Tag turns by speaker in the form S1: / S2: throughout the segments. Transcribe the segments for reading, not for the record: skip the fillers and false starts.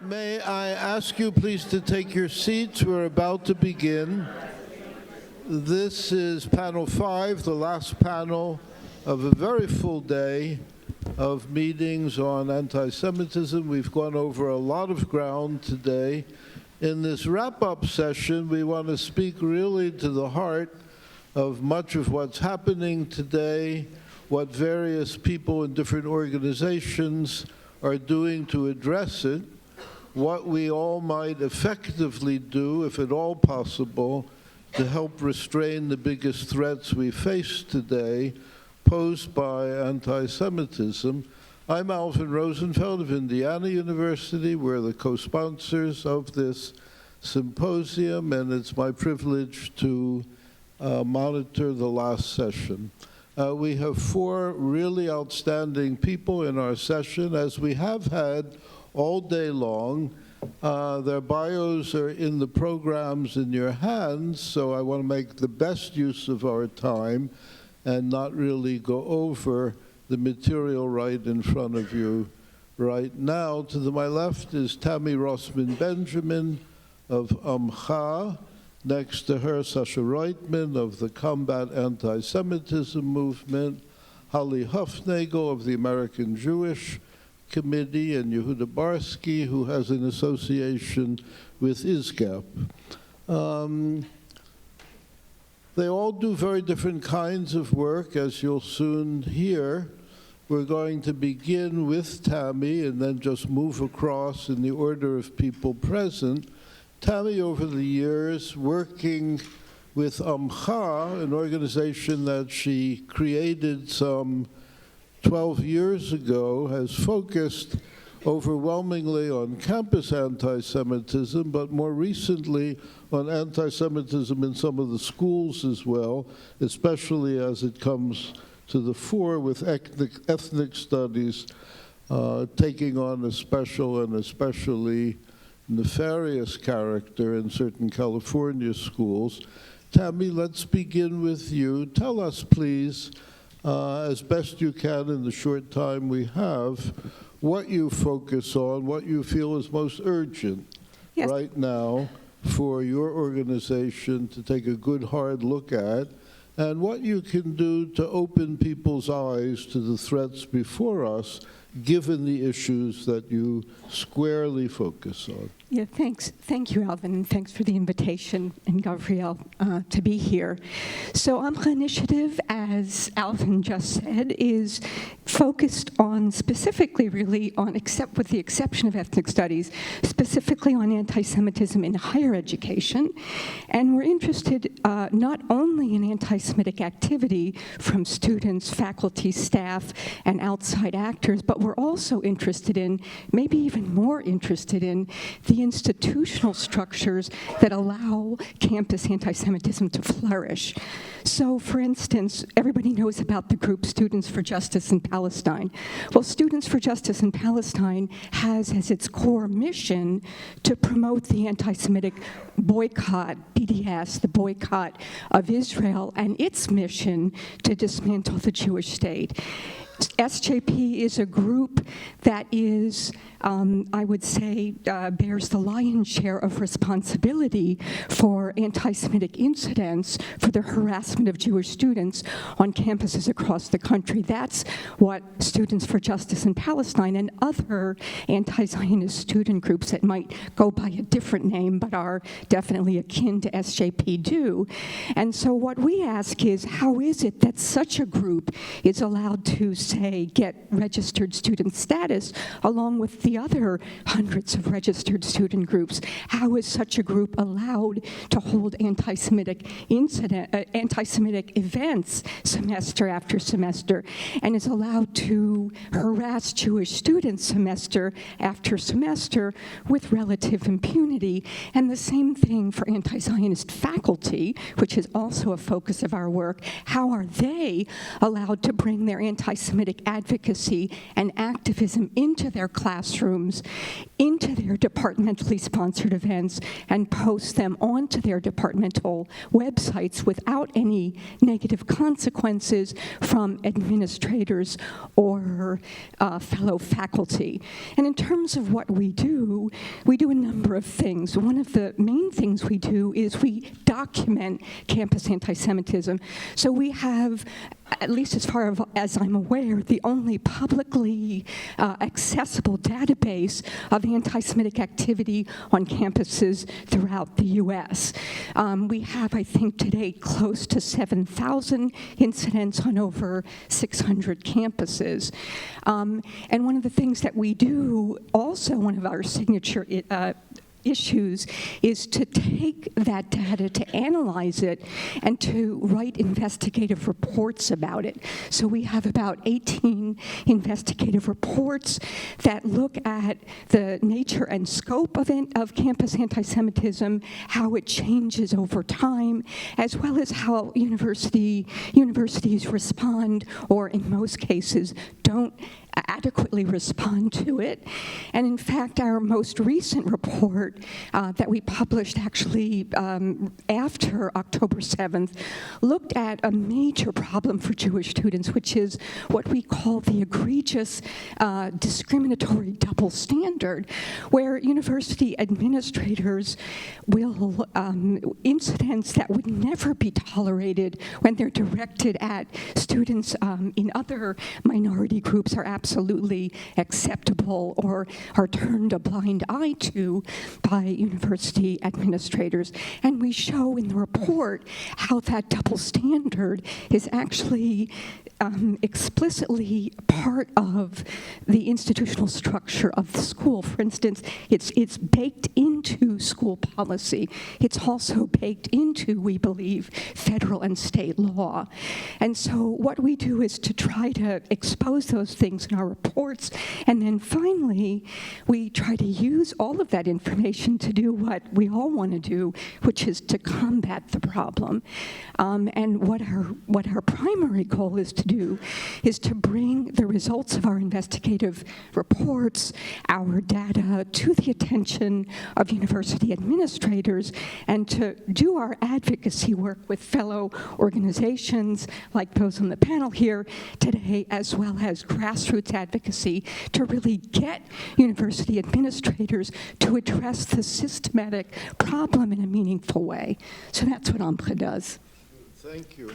S1: May I ask you please to take your seats? We're about to begin. This is panel 5, the last panel of a very full day of meetings on anti-Semitism. We've gone over a lot of ground today. In this wrap-up session, we want to speak really to the heart of much of what's happening today, what various people in different organizations are doing to address it, what we all might effectively do, if at all possible, to help restrain the biggest threats we face today posed by anti-Semitism. I'm Alvin Rosenfeld of Indiana University. We're the co-sponsors of this symposium, and it's my privilege to monitor the last session. We have 4 really outstanding people in our session, as we have had all day long. Their bios are in the programs in your hands, so I want to make the best use of our time and not really go over the material right in front of you right now. To my left is Tammi Rossman-Benjamin of AMCHA. Next to her, Sasha Roytman of the Combat Anti-Semitism Movement, Huffnagle of the American Jewish Committee, and Yehuda Barski, who has an association with ISGAP. They all do very different kinds of work, as you'll soon hear. We're going to begin with Tammi and then just move across in the order of people present. Tammi, over the years, working with AMCHA, an organization that she created some 12 years ago, has focused overwhelmingly on campus anti-Semitism, but more recently on anti-Semitism in some of the schools as well, especially as it comes to the fore with ethnic studies taking on a special and especially nefarious character in certain California schools. Tammi, let's begin with you. Tell us, please, as best you can in the short time we have, what you focus on, what you feel is most urgent right now for your organization to take a good hard look at, and what you can do to open people's eyes to the threats before us, given the issues that you squarely focus on.
S2: Yeah, thanks. Thank you, Alvin, and thanks for the invitation, and Gabrielle, to be here. So AMCHA Initiative, as Alvin just said, is focused on specifically really on, except with the exception of ethnic studies, specifically on anti-Semitism in higher education. And we're interested not only in anti-Semitic activity from students, faculty, staff, and outside actors, but we're also interested in, maybe even more interested in, the institutional structures that allow campus anti-Semitism to flourish. So, for instance, everybody knows about the group Students for Justice in Palestine. Well, Students for Justice in Palestine has as its core mission to promote the anti-Semitic boycott, BDS, the boycott of Israel, and its mission to dismantle the Jewish state. SJP is a group that is, I would say, bears the lion's share of responsibility for anti-Semitic incidents, for the harassment of Jewish students on campuses across the country. That's what Students for Justice in Palestine and other anti-Zionist student groups that might go by a different name but are definitely akin to SJP do. And so what we ask is, how is it that such a group is allowed to, say, get registered student status along with the other hundreds of registered student groups? How is such a group allowed to hold anti-Semitic events semester after semester, and is allowed to harass Jewish students semester after semester with relative impunity? And the same thing for anti-Zionist faculty, which is also a focus of our work. How are they allowed to bring their anti-Semitic anti-Semitic advocacy and activism into their classrooms, into their departmentally sponsored events, and post them onto their departmental websites without any negative consequences from administrators or fellow faculty. And in terms of what we do a number of things. One of the main things we do is we document campus anti-Semitism. So we have, at least as far as I'm aware, the only publicly accessible database of anti-Semitic activity on campuses throughout the U.S. We have, I think, today close to 7,000 incidents on over 600 campuses. And one of the things that we do, also one of our signature issues, is to take that data, to analyze it, and to write investigative reports about it. So we have about 18 investigative reports that look at the nature and scope of campus anti-Semitism, how it changes over time, as well as how universities respond, or in most cases don't adequately respond to it. And in fact, our most recent report that we published actually after October 7th looked at a major problem for Jewish students, which is what we call the egregious discriminatory double standard, where university administrators will, incidents that would never be tolerated when they're directed at students in other minority groups, are absolutely acceptable or are turned a blind eye to by university administrators. And we show in the report how that double standard is actually explicitly part of the institutional structure of the school. For instance, it's baked into school policy. It's also baked into, we believe, federal and state law. And so what we do is to try to expose those things in our reports, and then finally, we try to use all of that information to do what we all want to do, which is to combat the problem. And what our primary goal is to do is to bring the results of our investigative reports, our data, to the attention of university administrators, and to do our advocacy work with fellow organizations like those on the panel here today, as well as grassroots advocacy, to really get university administrators to address the systematic problem in a meaningful way. So that's what AMCHA does.
S1: Thank you.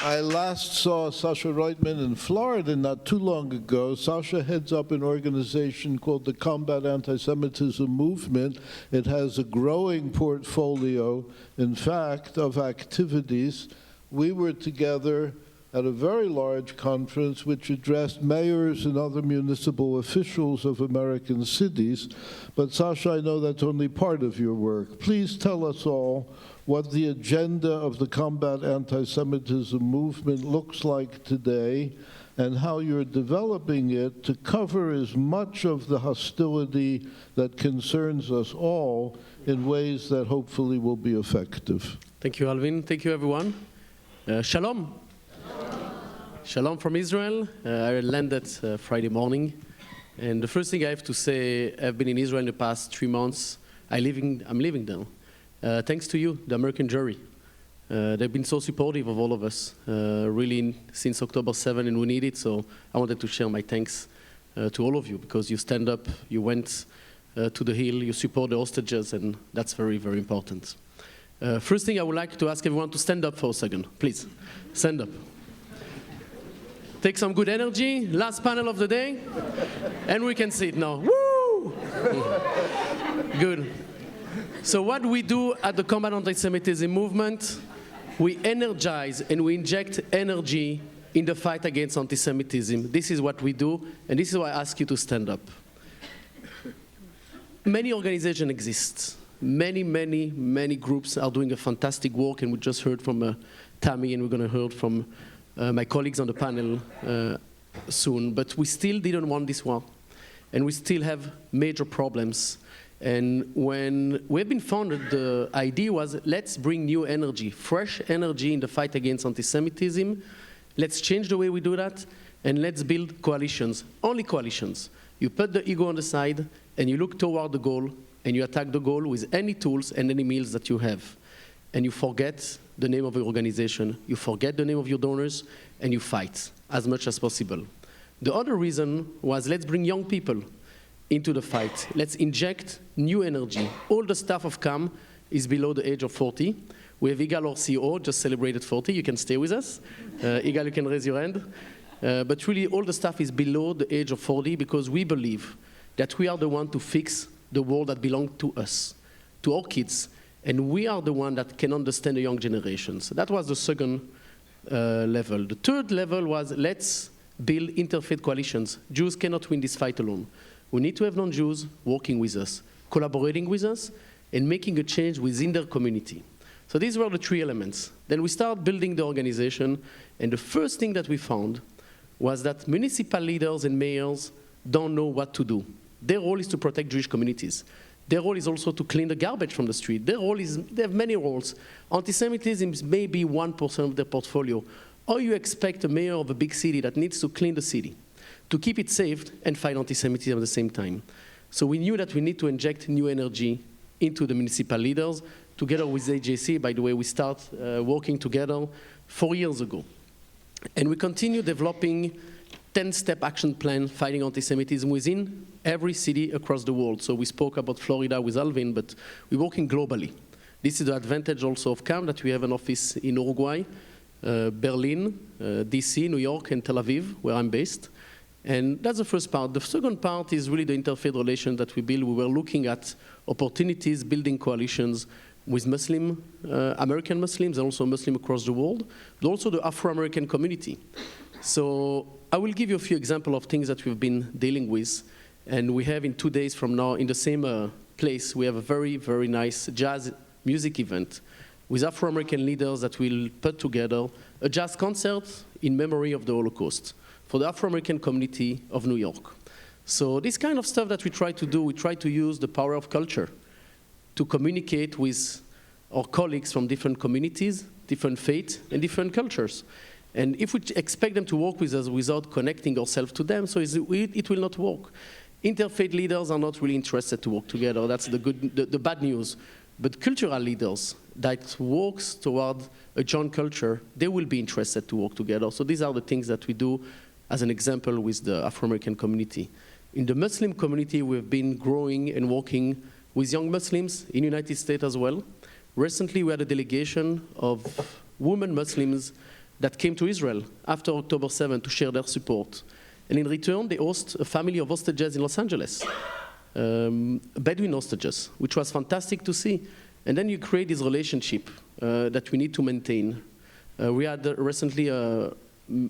S1: I last saw Sasha Roytman in Florida not too long ago. Sasha heads up an organization called the Combat Anti-Semitism Movement. It has a growing portfolio, in fact, of activities. We were together at a very large conference which addressed mayors and other municipal officials of American cities. But Sasha, I know that's only part of your work. Please tell us all what the agenda of the Combat Anti-Semitism Movement looks like today, and how you're developing it to cover as much of the hostility that concerns us all in ways that hopefully will be effective.
S3: Thank you, Alvin. Thank you, everyone. Shalom. Shalom from Israel. I landed Friday morning. And the first thing I have to say, I've been in Israel in the past 3 months. I'm living there. Thanks to you, the American jury. They've been so supportive of all of us, really since October 7, and we need it. So I wanted to share my thanks to all of you, because you stand up, you went to the Hill, you support the hostages, and that's very, very important. First thing, I would like to ask everyone to stand up for a second. Please, stand up. Take some good energy, last panel of the day, and we can see it now. Woo! Good. So what we do at the Combat Anti-Semitism Movement, we energize and we inject energy in the fight against anti-Semitism. This is what we do, and this is why I ask you to stand up. Many organizations exist. Many groups are doing a fantastic work, and we just heard from Tami, and we're going to hear from my colleagues on the panel soon. But we still didn't want this war, and we still have major problems. And when we've been founded, the idea was, let's bring new energy, fresh energy in the fight against anti-Semitism. Let's change the way we do that, and let's build coalitions, only coalitions. You put the ego on the side, and you look toward the goal, and you attack the goal with any tools and any means that you have. And you forget the name of your organization, you forget the name of your donors, and you fight as much as possible. The other reason was, let's bring young people into the fight. Let's inject new energy. All the staff of CAM is below the age of 40. We have Igal, our CEO, just celebrated 40. You can stay with us. Igal, you can raise your hand. But really, all the staff is below the age of 40 because we believe that we are the one to fix the world that belongs to us, to our kids. And we are the one that can understand the young generations. That was the second level. The third level was, let's build interfaith coalitions. Jews cannot win this fight alone. We need to have non-Jews working with us, collaborating with us, and making a change within their community. So these were the three elements. Then we started building the organization, and the first thing that we found was that municipal leaders and mayors don't know what to do. Their role is to protect Jewish communities. Their role is also to clean the garbage from the street. Their role is, they have many roles. Anti-Semitism is maybe 1% of their portfolio. Or you expect a mayor of a big city that needs to clean the city, to keep it safe and fight anti-Semitism at the same time. So we knew that we need to inject new energy into the municipal leaders. Together with AJC, by the way, we started working together 4 years ago. And we continue developing 10-step action plan fighting anti-Semitism within every city across the world. So we spoke about Florida with Alvin, but we're working globally. This is the advantage also of CAM, that we have an office in Uruguay, Berlin, DC, New York, and Tel Aviv, where I'm based. And that's the first part. The second part is really the interfaith relation that we build. We were looking at opportunities, building coalitions with Muslim, American Muslims, and also Muslims across the world, but also the Afro-American community. So I will give you a few examples of things that we've been dealing with. And we have in 2 days from now, in the same place, we have a very, very nice jazz music event with Afro-American leaders that will put together a jazz concert in memory of the Holocaust for the Afro-American community of New York. So this kind of stuff that we try to do, we try to use the power of culture to communicate with our colleagues from different communities, different faiths, and different cultures. And if we expect them to work with us without connecting ourselves to them, so it will not work. Interfaith leaders are not really interested to work together. That's the bad news. But cultural leaders that works toward a joint culture, they will be interested to work together. So these are the things that we do as an example with the Afro-American community. In the Muslim community, we've been growing and working with young Muslims in the United States as well. Recently, we had a delegation of women Muslims that came to Israel after October 7 to share their support. And in return, they host a family of hostages in Los Angeles, Bedouin hostages, which was fantastic to see. And then you create this relationship that we need to maintain. We had recently a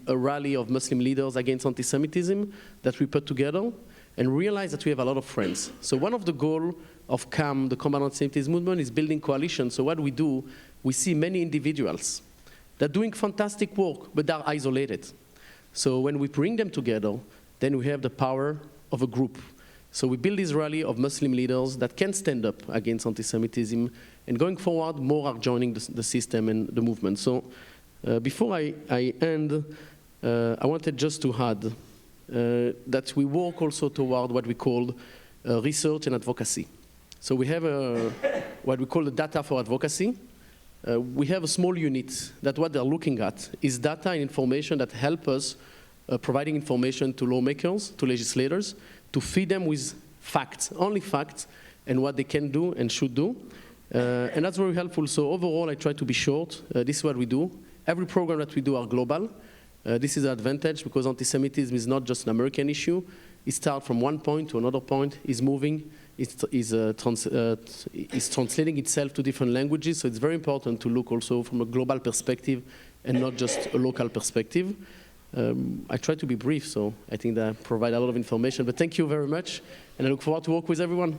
S3: rally of Muslim leaders against anti-Semitism that we put together and realized that we have a lot of friends. So one of the goals of CAM, the Combat Anti-Semitism Movement, is building coalitions. So what we do, we see many individuals that are doing fantastic work, but they're isolated. So when we bring them together, then we have the power of a group. So we build this rally of Muslim leaders that can stand up against anti-Semitism, and going forward, more are joining the system and the movement. So before I end, I wanted just to add that we work also toward what we call research and advocacy. So we have what we call the data for advocacy. We have a small unit that what they're looking at is data and information that help us providing information to lawmakers, to legislators, to feed them with facts, only facts, and what they can do and should do. And that's very helpful. So overall, I try to be short. This is what we do. Every program that we do are global. This is an advantage because anti-Semitism is not just an American issue. It starts from one point to another point, is moving, is translating itself to different languages. So it's very important to look also from a global perspective and not just a local perspective. I try to be brief, so I think that I provide a lot of information. But thank you very much, and I look forward to work with everyone.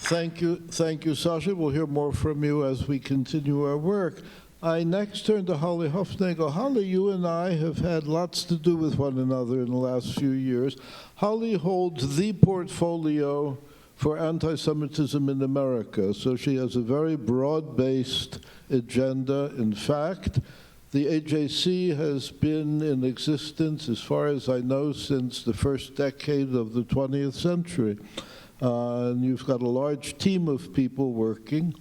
S1: Thank you, Sasha. We'll hear more from you as we continue our work. I next turn to Holly Huffnagle. Holly, you and I have had lots to do with one another in the last few years. Holly holds the portfolio for anti-Semitism in America, so she has a very broad-based agenda. In fact, the AJC has been in existence, as far as I know, since the first decade of the 20th century. And you've got a large team of people working.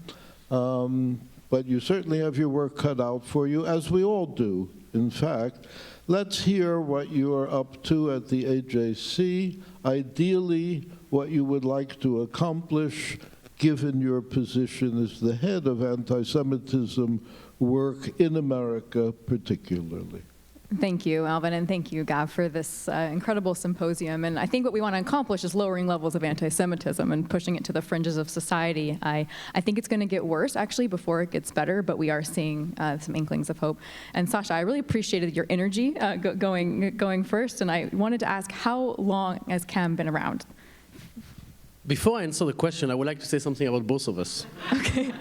S1: But you certainly have your work cut out for you, as we all do, in fact. Let's hear what you are up to at the AJC, ideally what you would like to accomplish, given your position as the head of anti-Semitism work in America particularly.
S4: Thank you, Alvin, and thank you, Gav, for this incredible symposium. And I think what we want to accomplish is lowering levels of anti-Semitism and pushing it to the fringes of society. I think it's going to get worse, actually, before it gets better, but we are seeing some inklings of hope. And Sasha, I really appreciated your energy going first, and I wanted to ask, how long has CAM been around?
S3: Before I answer the question, I would like to say something about both of us.
S4: Okay.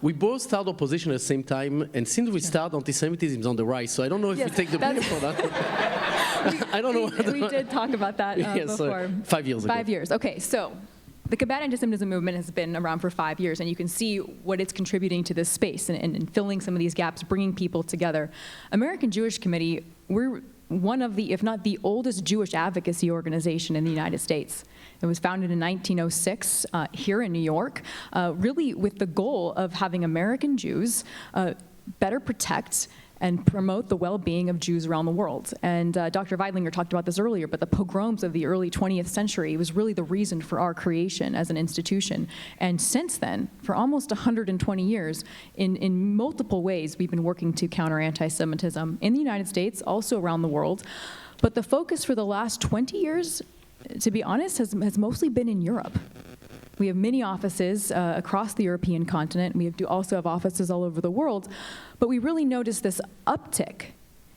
S3: We both start opposition at the same time, and since we start, anti-Semitism is on the rise, so I don't know if we take the blame for that. I don't know.
S4: We did talk about that before.
S3: 5 years ago.
S4: 5 years. Okay, so the Combat Antisemitism movement has been around for 5 years, and you can see what it's contributing to this space and filling some of these gaps, bringing people together. American Jewish Committee, we're one of the, if not the oldest Jewish advocacy organization in the United States. It was founded in 1906 here in New York, really with the goal of having American Jews better protect and promote the well-being of Jews around the world. And Dr. Weidlinger talked about this earlier, but the pogroms of the early 20th century was really the reason for our creation as an institution. And since then, for almost 120 years, in multiple ways, we've been working to counter anti-Semitism in the United States, also around the world. But the focus for the last 20 years, to be honest, has mostly been in Europe. We have many offices across the European continent. We also have offices all over the world. But we really noticed this uptick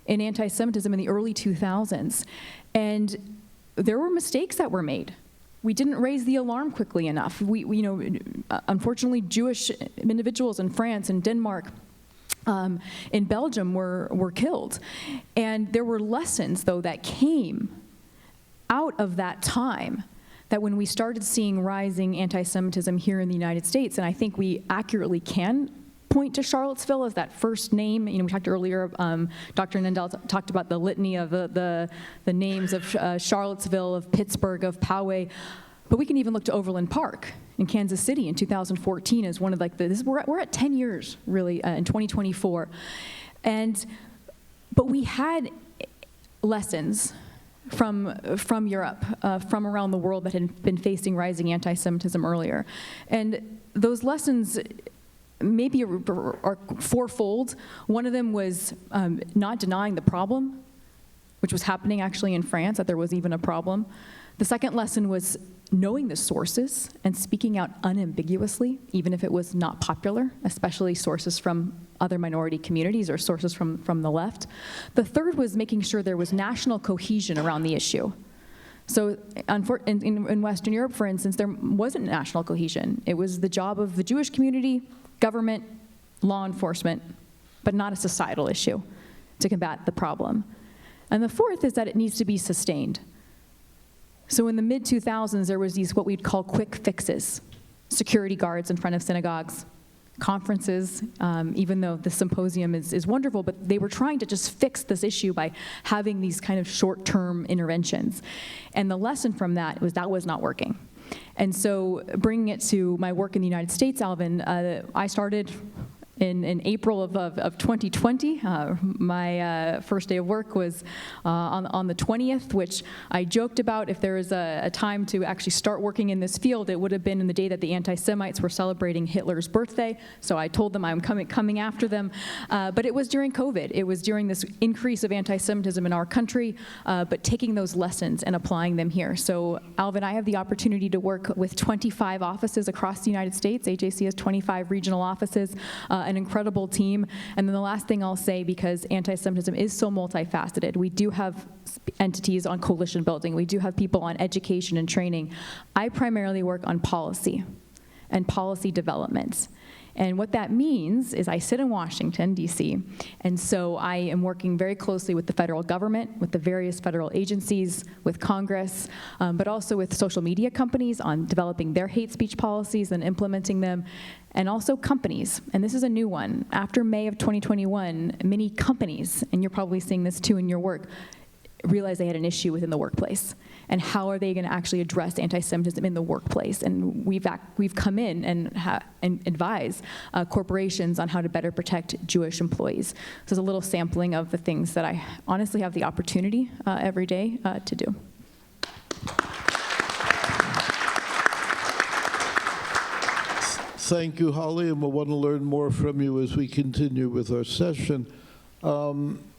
S4: in anti-Semitism in the early 2000s. And there were mistakes that were made. We didn't raise the alarm quickly enough. Unfortunately, Jewish individuals in France and Denmark, in Belgium were killed. And there were lessons, though, that came out of that time, that when we started seeing rising anti-Semitism here in the United States, and I think we accurately can point to Charlottesville as that first name. We talked earlier, Dr. Nendel talked about the litany of the names of Charlottesville, of Pittsburgh, of Poway, but we can even look to Overland Park in Kansas City in 2014 as one of we're at 10 years, really, in 2024. But we had lessons from Europe, from around the world that had been facing rising anti-Semitism earlier. And those lessons maybe are fourfold. One of them was not denying the problem, which was happening actually in France, that there was even a problem. The second lesson was knowing the sources and speaking out unambiguously, even if it was not popular, especially sources from other minority communities or sources from the left. The third was making sure there was national cohesion around the issue. So in Western Europe, for instance, there wasn't national cohesion. It was the job of the Jewish community, government, law enforcement, but not a societal issue to combat the problem. And the fourth is that it needs to be sustained. So in the mid-2000s, there was these what we'd call quick fixes, security guards in front of synagogues, conferences, even though the symposium is wonderful, but they were trying to just fix this issue by having these kind of short-term interventions. And the lesson from that was not working. And so bringing it to my work in the United States, Alvin, I started in April of 2020. My first day of work was on the 20th, which I joked about. If there was a time to actually start working in this field, it would have been in the day that the anti-Semites were celebrating Hitler's birthday. So I told them I'm coming after them. But it was during COVID. It was during this increase of anti-Semitism in our country, but taking those lessons and applying them here. So Alvin, I have the opportunity to work with 25 offices across the United States. AJC has 25 regional offices, an incredible team. And then the last thing I'll say, because anti-Semitism is so multifaceted, we do have entities on coalition building. We do have people on education and training. I primarily work on policy and policy developments. And what that means is I sit in Washington, D.C., and so I am working very closely with the federal government, with the various federal agencies, with Congress, but also with social media companies on developing their hate speech policies and implementing them, and also companies. And this is a new one. After May of 2021, many companies, and you're probably seeing this too in your work, realized they had an issue within the workplace. And how are they going to actually address anti-Semitism in the workplace? And we've come in and advise corporations on how to better protect Jewish employees. So there's a little sampling of the things that I honestly have the opportunity every day to do.
S1: Thank you, Holly, and we'll want to learn more from you as we continue with our session.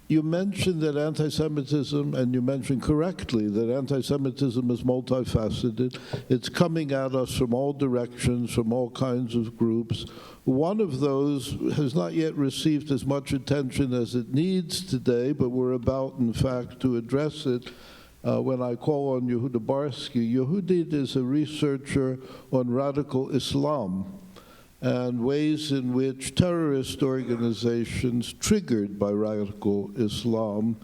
S1: You mentioned that anti-Semitism, and you mentioned correctly that anti-Semitism is multifaceted. It's coming at us from all directions, from all kinds of groups. One of those has not yet received as much attention as it needs today, but we're about, in fact, to address it when I call on Yehuda Barski. Yehudit is a researcher on radical Islam and ways in which terrorist organizations triggered by radical Islam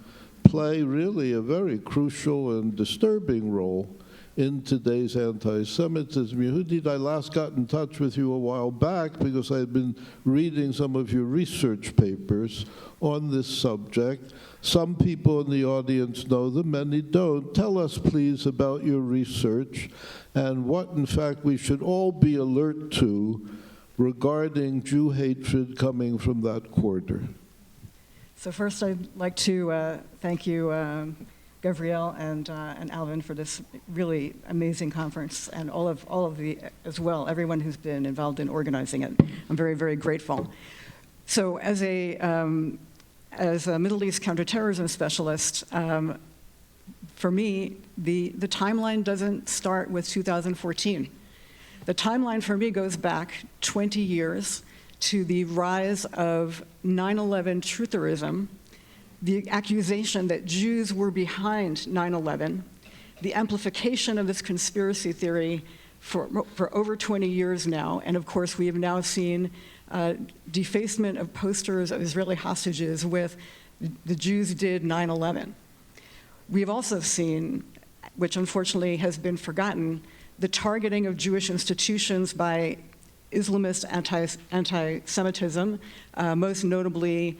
S1: play really a very crucial and disturbing role in today's anti-Semitism. Yehudit, I last got in touch with you a while back because I had been reading some of your research papers on this subject. Some people in the audience know them, many don't. Tell us, please, about your research and what, in fact, we should all be alert to regarding Jew hatred coming from that quarter.
S5: So first, I'd like to thank you, Gabrielle and Alvin, for this really amazing conference, and all of the, as well, everyone who's been involved in organizing it. I'm very, very grateful. So as a Middle East counterterrorism specialist, for me, the timeline doesn't start with 2014. The timeline for me goes back 20 years to the rise of 9/11 trutherism, the accusation that Jews were behind 9/11, the amplification of this conspiracy theory for over 20 years now, and of course we have now seen defacement of posters of Israeli hostages with the Jews did 9/11. We've also seen, which unfortunately has been forgotten, the targeting of Jewish institutions by Islamist anti-Semitism, most notably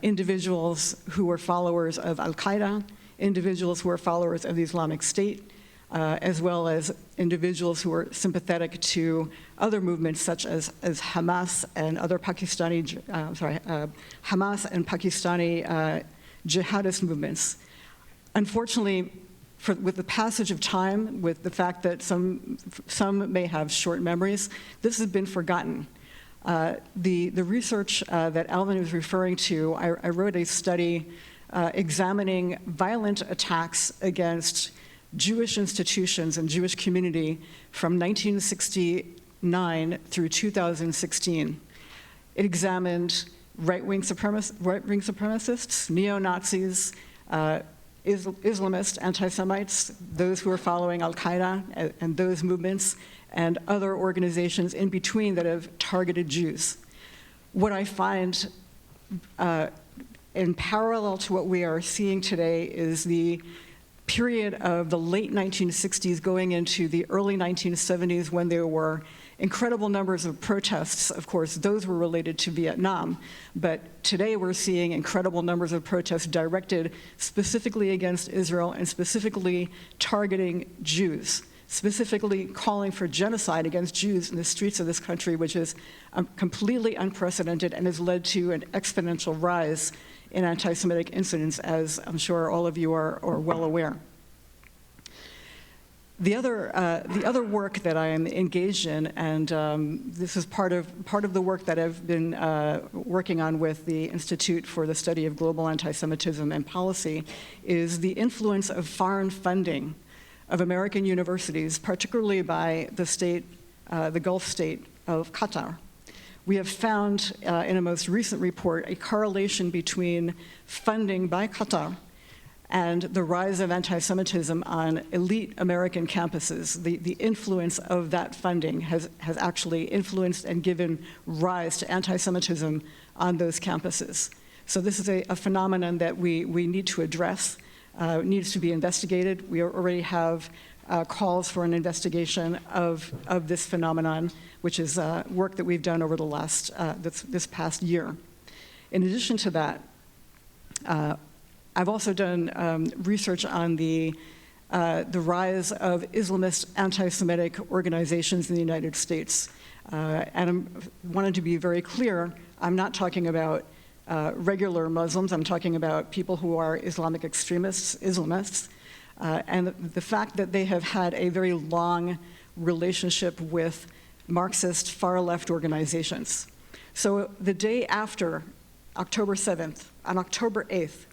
S5: individuals who were followers of Al-Qaeda, individuals who are followers of the Islamic State, as well as individuals who are sympathetic to other movements such as Hamas and other Hamas and Pakistani jihadist movements. Unfortunately, with the passage of time, with the fact that some may have short memories, this has been forgotten. The research that Alvin was referring to, I wrote a study examining violent attacks against Jewish institutions and Jewish community from 1969 through 2016. It examined right-wing supremacists, neo-Nazis, Islamist anti-Semites, those who are following Al-Qaeda and those movements, and other organizations in between that have targeted Jews. What I find in parallel to what we are seeing today is the period of the late 1960s going into the early 1970s when there were incredible numbers of protests. Of course, those were related to Vietnam, but today we're seeing incredible numbers of protests directed specifically against Israel and specifically targeting Jews, specifically calling for genocide against Jews in the streets of this country, which is completely unprecedented and has led to an exponential rise in anti-Semitic incidents, as I'm sure all of you are well aware. The other work that I am engaged in, and this is part of the work that I've been working on with the Institute for the Study of Global Anti-Semitism and Policy, is the influence of foreign funding of American universities, particularly by the Gulf state of Qatar. We have found in a most recent report a correlation between funding by Qatar and the rise of anti-Semitism on elite American campuses. The influence of that funding has actually influenced and given rise to anti-Semitism on those campuses. So this is a phenomenon that we need to address, needs to be investigated. We already have calls for an investigation of this phenomenon, which is work that we've done over the last, this past year. In addition to that, I've also done research on the rise of Islamist anti-Semitic organizations in the United States. And I wanted to be very clear, I'm not talking about regular Muslims, I'm talking about people who are Islamic extremists, Islamists, and the fact that they have had a very long relationship with Marxist far-left organizations. So the day after October 7th, on October 8th,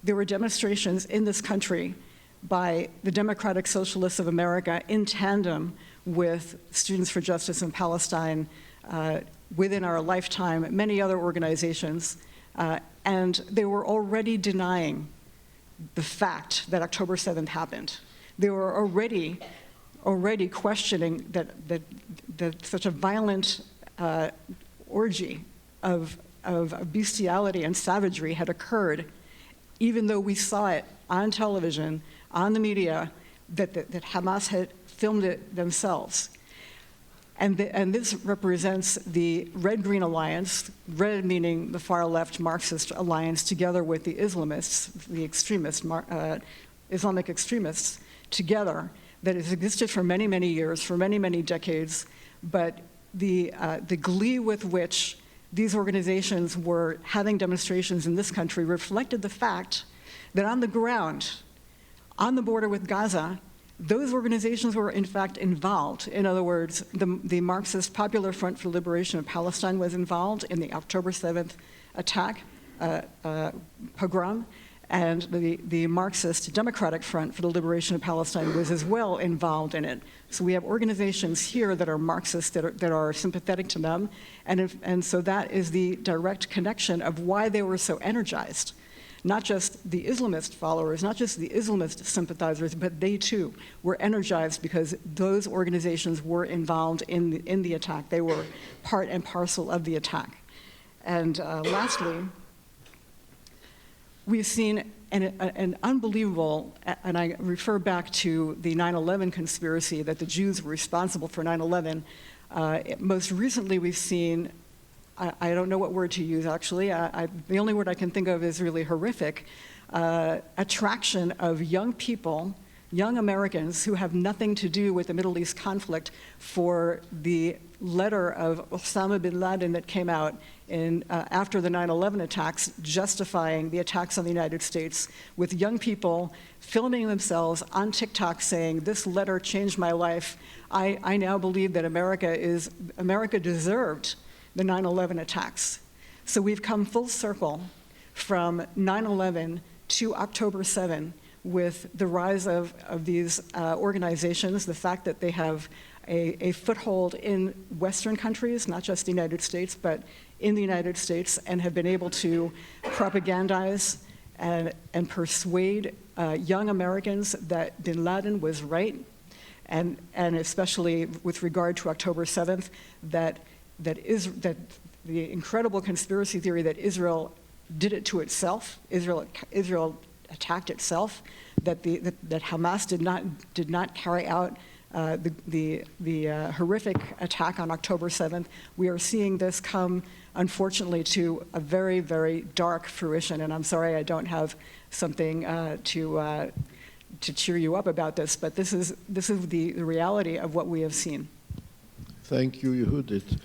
S5: there were demonstrations in this country by the Democratic Socialists of America in tandem with Students for Justice in Palestine, within our lifetime, many other organizations, and they were already denying the fact that October 7th happened. They were already questioning that such a violent orgy of bestiality and savagery had occurred, even though we saw it on television, on the media, that Hamas had filmed it themselves. And this represents the Red-Green Alliance, red meaning the far-left Marxist alliance, together with the Islamists, the extremists, Islamic extremists, together, that has existed for many, many years, for many, many decades, but the glee with which these organizations were having demonstrations in this country reflected the fact that on the ground, on the border with Gaza, those organizations were in fact involved. In other words, the Marxist Popular Front for the Liberation of Palestine was involved in the October 7th attack, pogrom, and the Marxist Democratic Front for the Liberation of Palestine was as well involved in it. So we have organizations here that are Marxist, that are sympathetic to them, and so that is the direct connection of why they were so energized. Not just the Islamist followers, not just the Islamist sympathizers, but they too were energized because those organizations were involved in the attack. They were part and parcel of the attack. And lastly, we've seen an unbelievable, and I refer back to the 9/11 conspiracy that the Jews were responsible for 9/11. Most recently, we've seen, I don't know what word to use, actually. The only word I can think of is really horrific. Attraction of young people, young Americans who have nothing to do with the Middle East conflict for the letter of Osama bin Laden that came out after the 9/11 attacks, justifying the attacks on the United States, with young people filming themselves on TikTok saying, "This letter changed my life. I now believe that America deserved the 9/11 attacks." So we've come full circle from 9/11 to October 7 with the rise of these organizations, the fact that they have a foothold in Western countries, not just the United States, but in the United States, and have been able to propagandize and persuade young Americans that bin Laden was right, and especially with regard to October 7th, that the incredible conspiracy theory that Israel did it to itself, Israel attacked itself, that Hamas did not carry out the horrific attack on October 7th. We are seeing this come, unfortunately, to a very, very dark fruition, and I'm sorry I don't have something to cheer you up about this, but this is the reality of what we have seen.
S1: Thank you, Yehudit.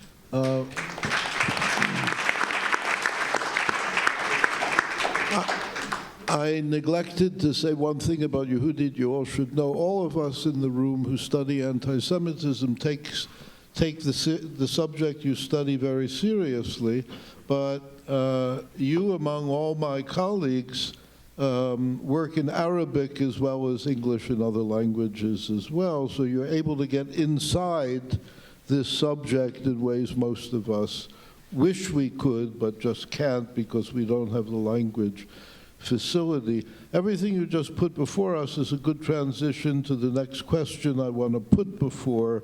S1: I neglected to say one thing about Yehudit. You all should know. All of us in the room who study anti-Semitism take the subject you study very seriously, but you, among all my colleagues, work in Arabic as well as English and other languages as well, so you're able to get inside this subject in ways most of us wish we could, but just can't because we don't have the language facility. Everything you just put before us is a good transition to the next question I want to put before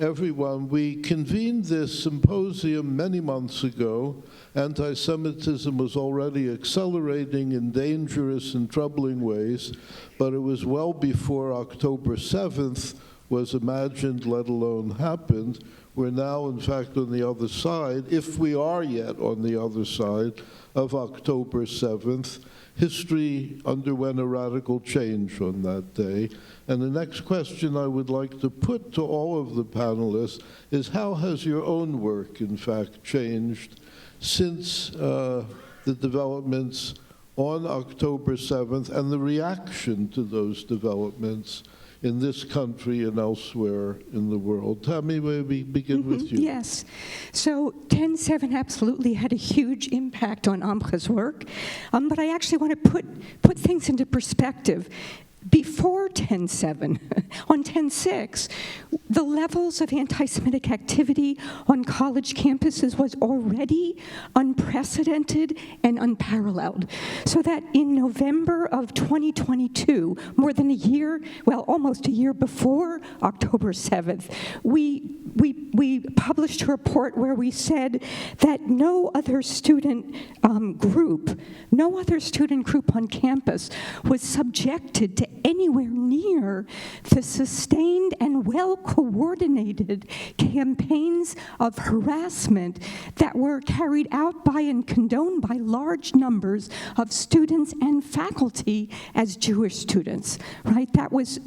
S1: everyone. We convened this symposium many months ago. Anti-Semitism was already accelerating in dangerous and troubling ways, but it was well before October 7th was imagined, let alone happened. We're now, in fact, on the other side, if we are yet on the other side of October 7th. History underwent a radical change on that day. And the next question I would like to put to all of the panelists is, how has your own work, in fact, changed since the developments on October 7th and the reaction to those developments in this country and elsewhere in the world? Tammi, may we begin with you?
S2: Yes. So 10/7 absolutely had a huge impact on AMCHA's work, but I actually want to put things into perspective. Before 10/7, on 10/6, the levels of anti-Semitic activity on college campuses was already unprecedented and unparalleled. So that in November of 2022, more than a year, well, almost a year before October 7th, we published a report where we said that no other student group on campus was subjected to anywhere near the sustained and well-coordinated campaigns of harassment that were carried out by and condoned by large numbers of students and faculty as Jewish students, right? That was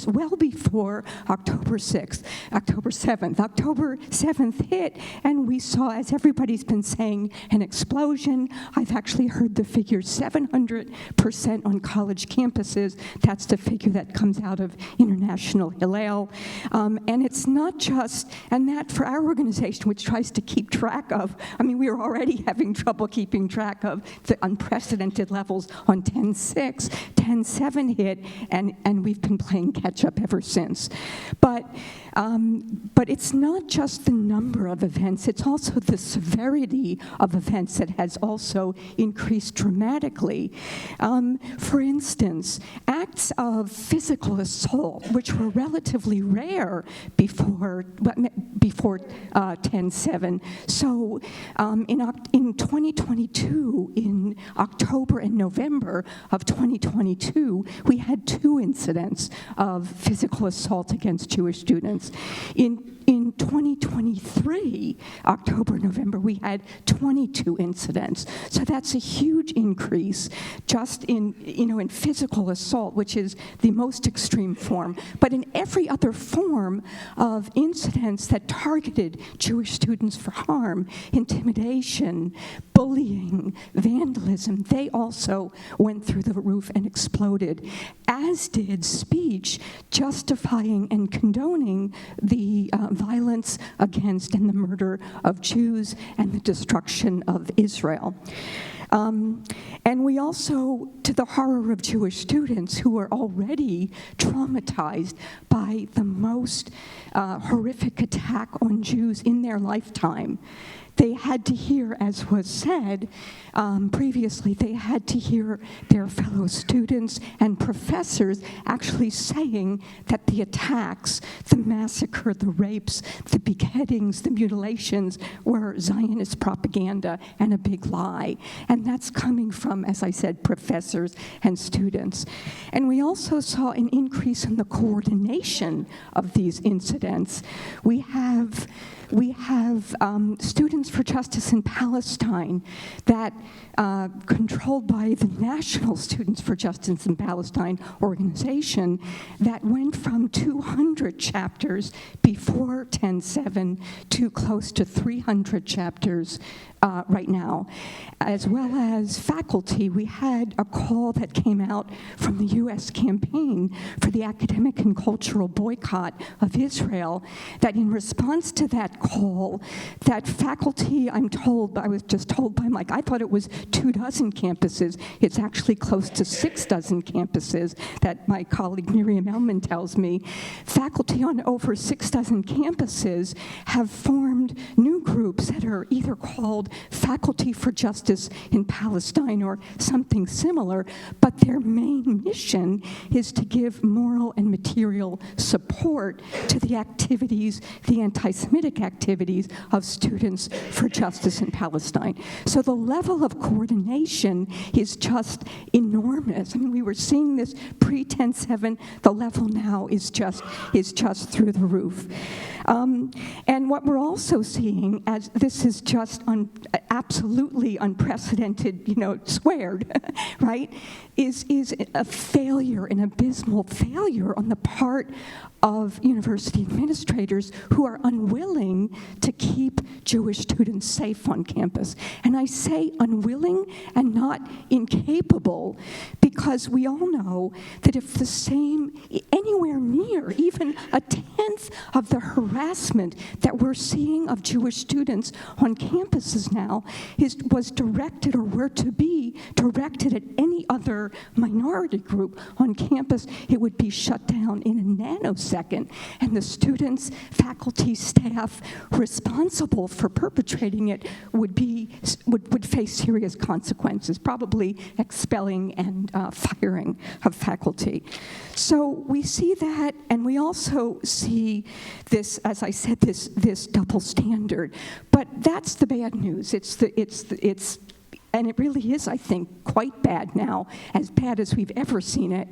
S2: well before October 6th, October 7th. October 7th hit, and we saw, as everybody's been saying, an explosion. I've actually heard the figure 700% on college campuses. That's the figure that comes out of International Hillel. And it's not just, and that for our organization, which tries to keep track of, I mean, we were already having trouble keeping track of the unprecedented levels on 10/6, 10/7 hit, and we've been playing catch up ever since. But it's not just the number of events, it's also the severity of events that has also increased dramatically. For instance, acts of physical assault, which were relatively rare before 10/7. So in 2022, in October and November of 2022, we had 2 incidents of physical assault against Jewish students. In 2023, October, November, we had 22 incidents. So that's a huge increase just in physical assault, which is the most extreme form. But in every other form of incidents that targeted Jewish students for harm, intimidation, bullying, vandalism, they also went through the roof and exploded, as did speech justifying and condoning the violence against and the murder of Jews and the destruction of Israel. And we also, to the horror of Jewish students who were already traumatized by the most horrific attack on Jews in their lifetime, they had to hear, as was said previously, they had to hear their fellow students and professors actually saying that the attacks, the massacre, the rapes, the beheadings, the mutilations were Zionist propaganda and a big lie. And that's coming from, as I said, professors and students. And we also saw an increase in the coordination of these incidents. We have Students for Justice in Palestine that controlled by the National Students for Justice in Palestine organization that went from 200 chapters before 10/7 to close to 300 chapters right now. As well as faculty, we had a call that came out from the U.S. campaign for the academic and cultural boycott of Israel, that in response to that call, that faculty, I was just told by Mike, I thought it was 24 campuses. It's actually close to 6 campuses that my colleague Miriam Elman tells me. Faculty on over 6 campuses have formed new some groups that are either called Faculty for Justice in Palestine or something similar, but their main mission is to give moral and material support to the activities, the anti-Semitic activities of Students for Justice in Palestine. So the level of coordination is just enormous. I mean, we were seeing this pre-10/7. The level now is just through the roof. And what we're also seeing, as this is just absolutely unprecedented, squared, right, is a failure, an abysmal failure on the part of university administrators who are unwilling to keep Jewish students safe on campus. And I say unwilling and not incapable, because we all know that if the same, anywhere near, even a tenth of the harassment that we're seeing of Jewish students on campuses now was directed, or were to be directed, at any other minority group on campus, it would be shut down in a nanosecond. And the students, faculty, staff responsible for perpetrating it would face serious consequences, probably expelling and firing of faculty. So we see that, and we also see this, as I said, this double standard. But that's the bad news. And it really is, I think, quite bad now, as bad as we've ever seen it.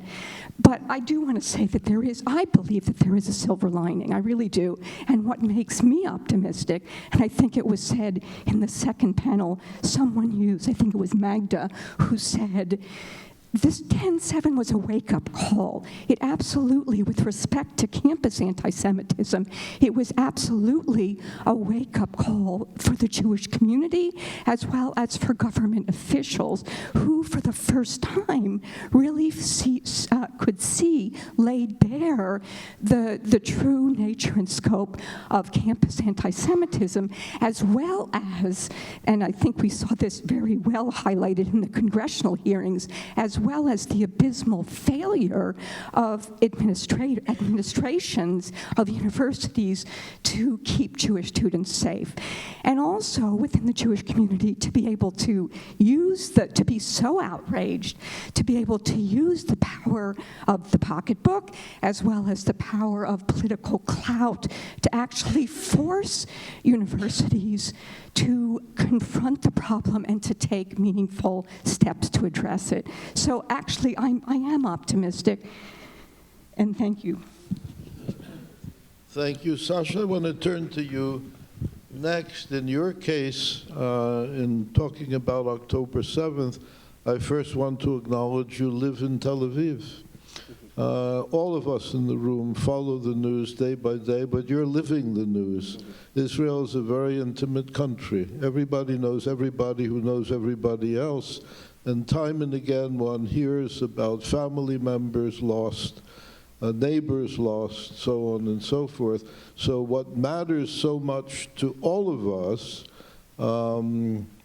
S2: But I do want to say that I believe that there is a silver lining. I really do. And what makes me optimistic, and I think it was said in the second panel, someone used, I think it was Magda, who said, this 10/7 was a wake-up call. It absolutely, with respect to campus anti-Semitism, it was absolutely a wake-up call for the Jewish community, as well as for government officials, who, for the first time, really could see laid bare the true nature and scope of campus anti-Semitism, as well as, and I think we saw this very well highlighted in the congressional hearings, as well as the abysmal failure of administrations of universities to keep Jewish students safe. And also within the Jewish community to be able to to be so outraged, to be able to use the power of the pocketbook as well as the power of political clout to actually force universities to confront the problem and to take meaningful steps to address it. So actually, I am optimistic, and thank you.
S1: Thank you, Sasha. I want to turn to you next. In your case, in talking about October 7th, I first want to acknowledge you live in Tel Aviv. All of us in the room follow the news day by day, but you're living the news. Israel is a very intimate country. Everybody knows everybody who knows everybody else, and time and again one hears about family members lost, neighbors lost, so on and so forth. So what matters so much to all of us,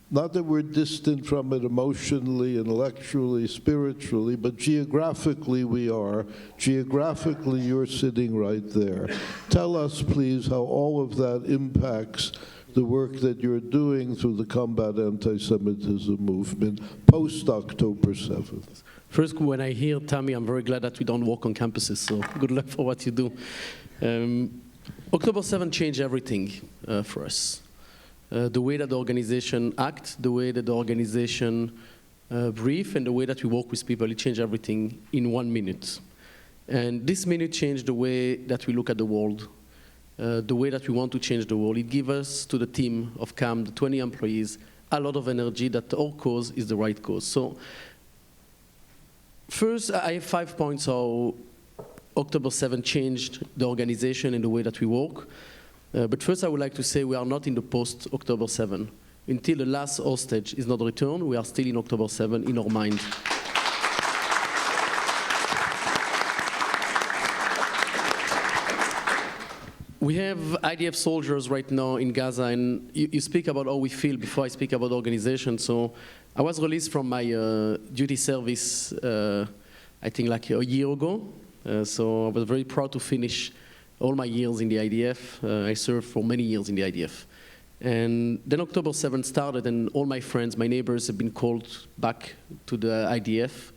S1: not that we're distant from it emotionally, intellectually, spiritually, but geographically we are. Geographically, you're sitting right there. Tell us, please, how all of that impacts the work that you're doing through the Combat Anti-Semitism movement post-October 7th.
S3: First, when I hear Tami, I'm very glad that we don't walk on campuses, so good luck for what you do. October 7th changed everything for us. The way that the organization acts, the way that the organization brief, and the way that we work with people, it changed everything in 1 minute. And this minute changed the way that we look at the world, the way that we want to change the world. It gives us, to the team of CAM, the 20 employees, a lot of energy that our cause is the right cause. So first, I have 5 points how October 7th changed the organization and the way that we work. But first, I would like to say we are not in the post-October 7th. Until the last hostage is not returned, we are still in October 7th in our mind. We have IDF soldiers right now in Gaza, and you speak about how we feel before I speak about the organization. So I was released from my duty service, I think like a year ago. So I was very proud to finish all my years in the IDF. I served for many years in the IDF. And then October 7th started, and all my friends, my neighbors have been called back to the IDF.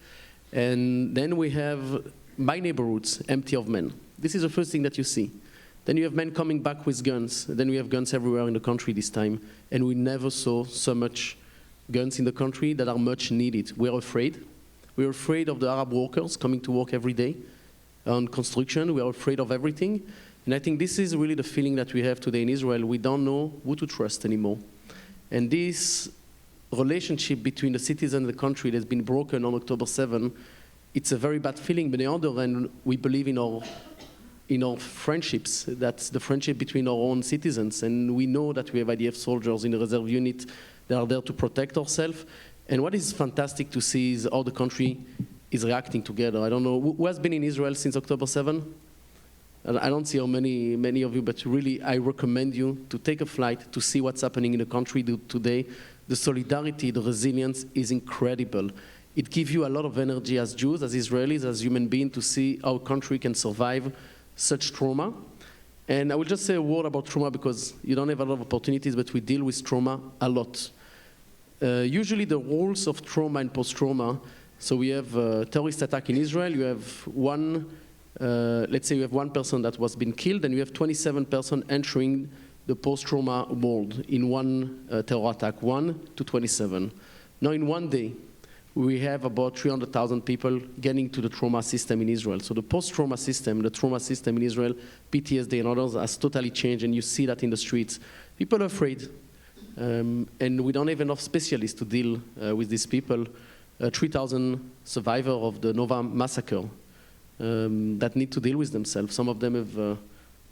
S3: And then we have my neighborhoods empty of men. This is the first thing that you see. Then you have men coming back with guns. Then we have guns everywhere in the country this time. And we never saw so much guns in the country that are much needed. We're afraid. We're afraid of the Arab workers coming to work every day on construction. We are afraid of everything. And I think this is really the feeling that we have today in Israel. We don't know who to trust anymore. And this relationship between the citizens and the country that's been broken on October 7, it's a very bad feeling. But on the other hand, we believe in our friendships. That's the friendship between our own citizens. And we know that we have IDF soldiers in the reserve unit that are there to protect ourselves. And what is fantastic to see is how the country is reacting together. I don't know, who has been in Israel since October 7? I don't see how many of you, but really I recommend you to take a flight to see what's happening in the country today. The solidarity, the resilience is incredible. It gives you a lot of energy as Jews, as Israelis, as human beings to see how a country can survive such trauma. And I will just say a word about trauma because you don't have a lot of opportunities, but we deal with trauma a lot. Usually the roles of trauma and post-trauma, so we have a terrorist attack in Israel, you have let's say you have one person that was been killed, and you have 27 persons entering the post-trauma world in one terror attack, 1 to 27. Now in one day, we have about 300,000 people getting to the trauma system in Israel. So the post-trauma system, the trauma system in Israel, PTSD and others, has totally changed, and you see that in the streets. People are afraid, and we don't have enough specialists to deal with these people. 3,000 survivors of the Nova massacre that need to deal with themselves. Some of them have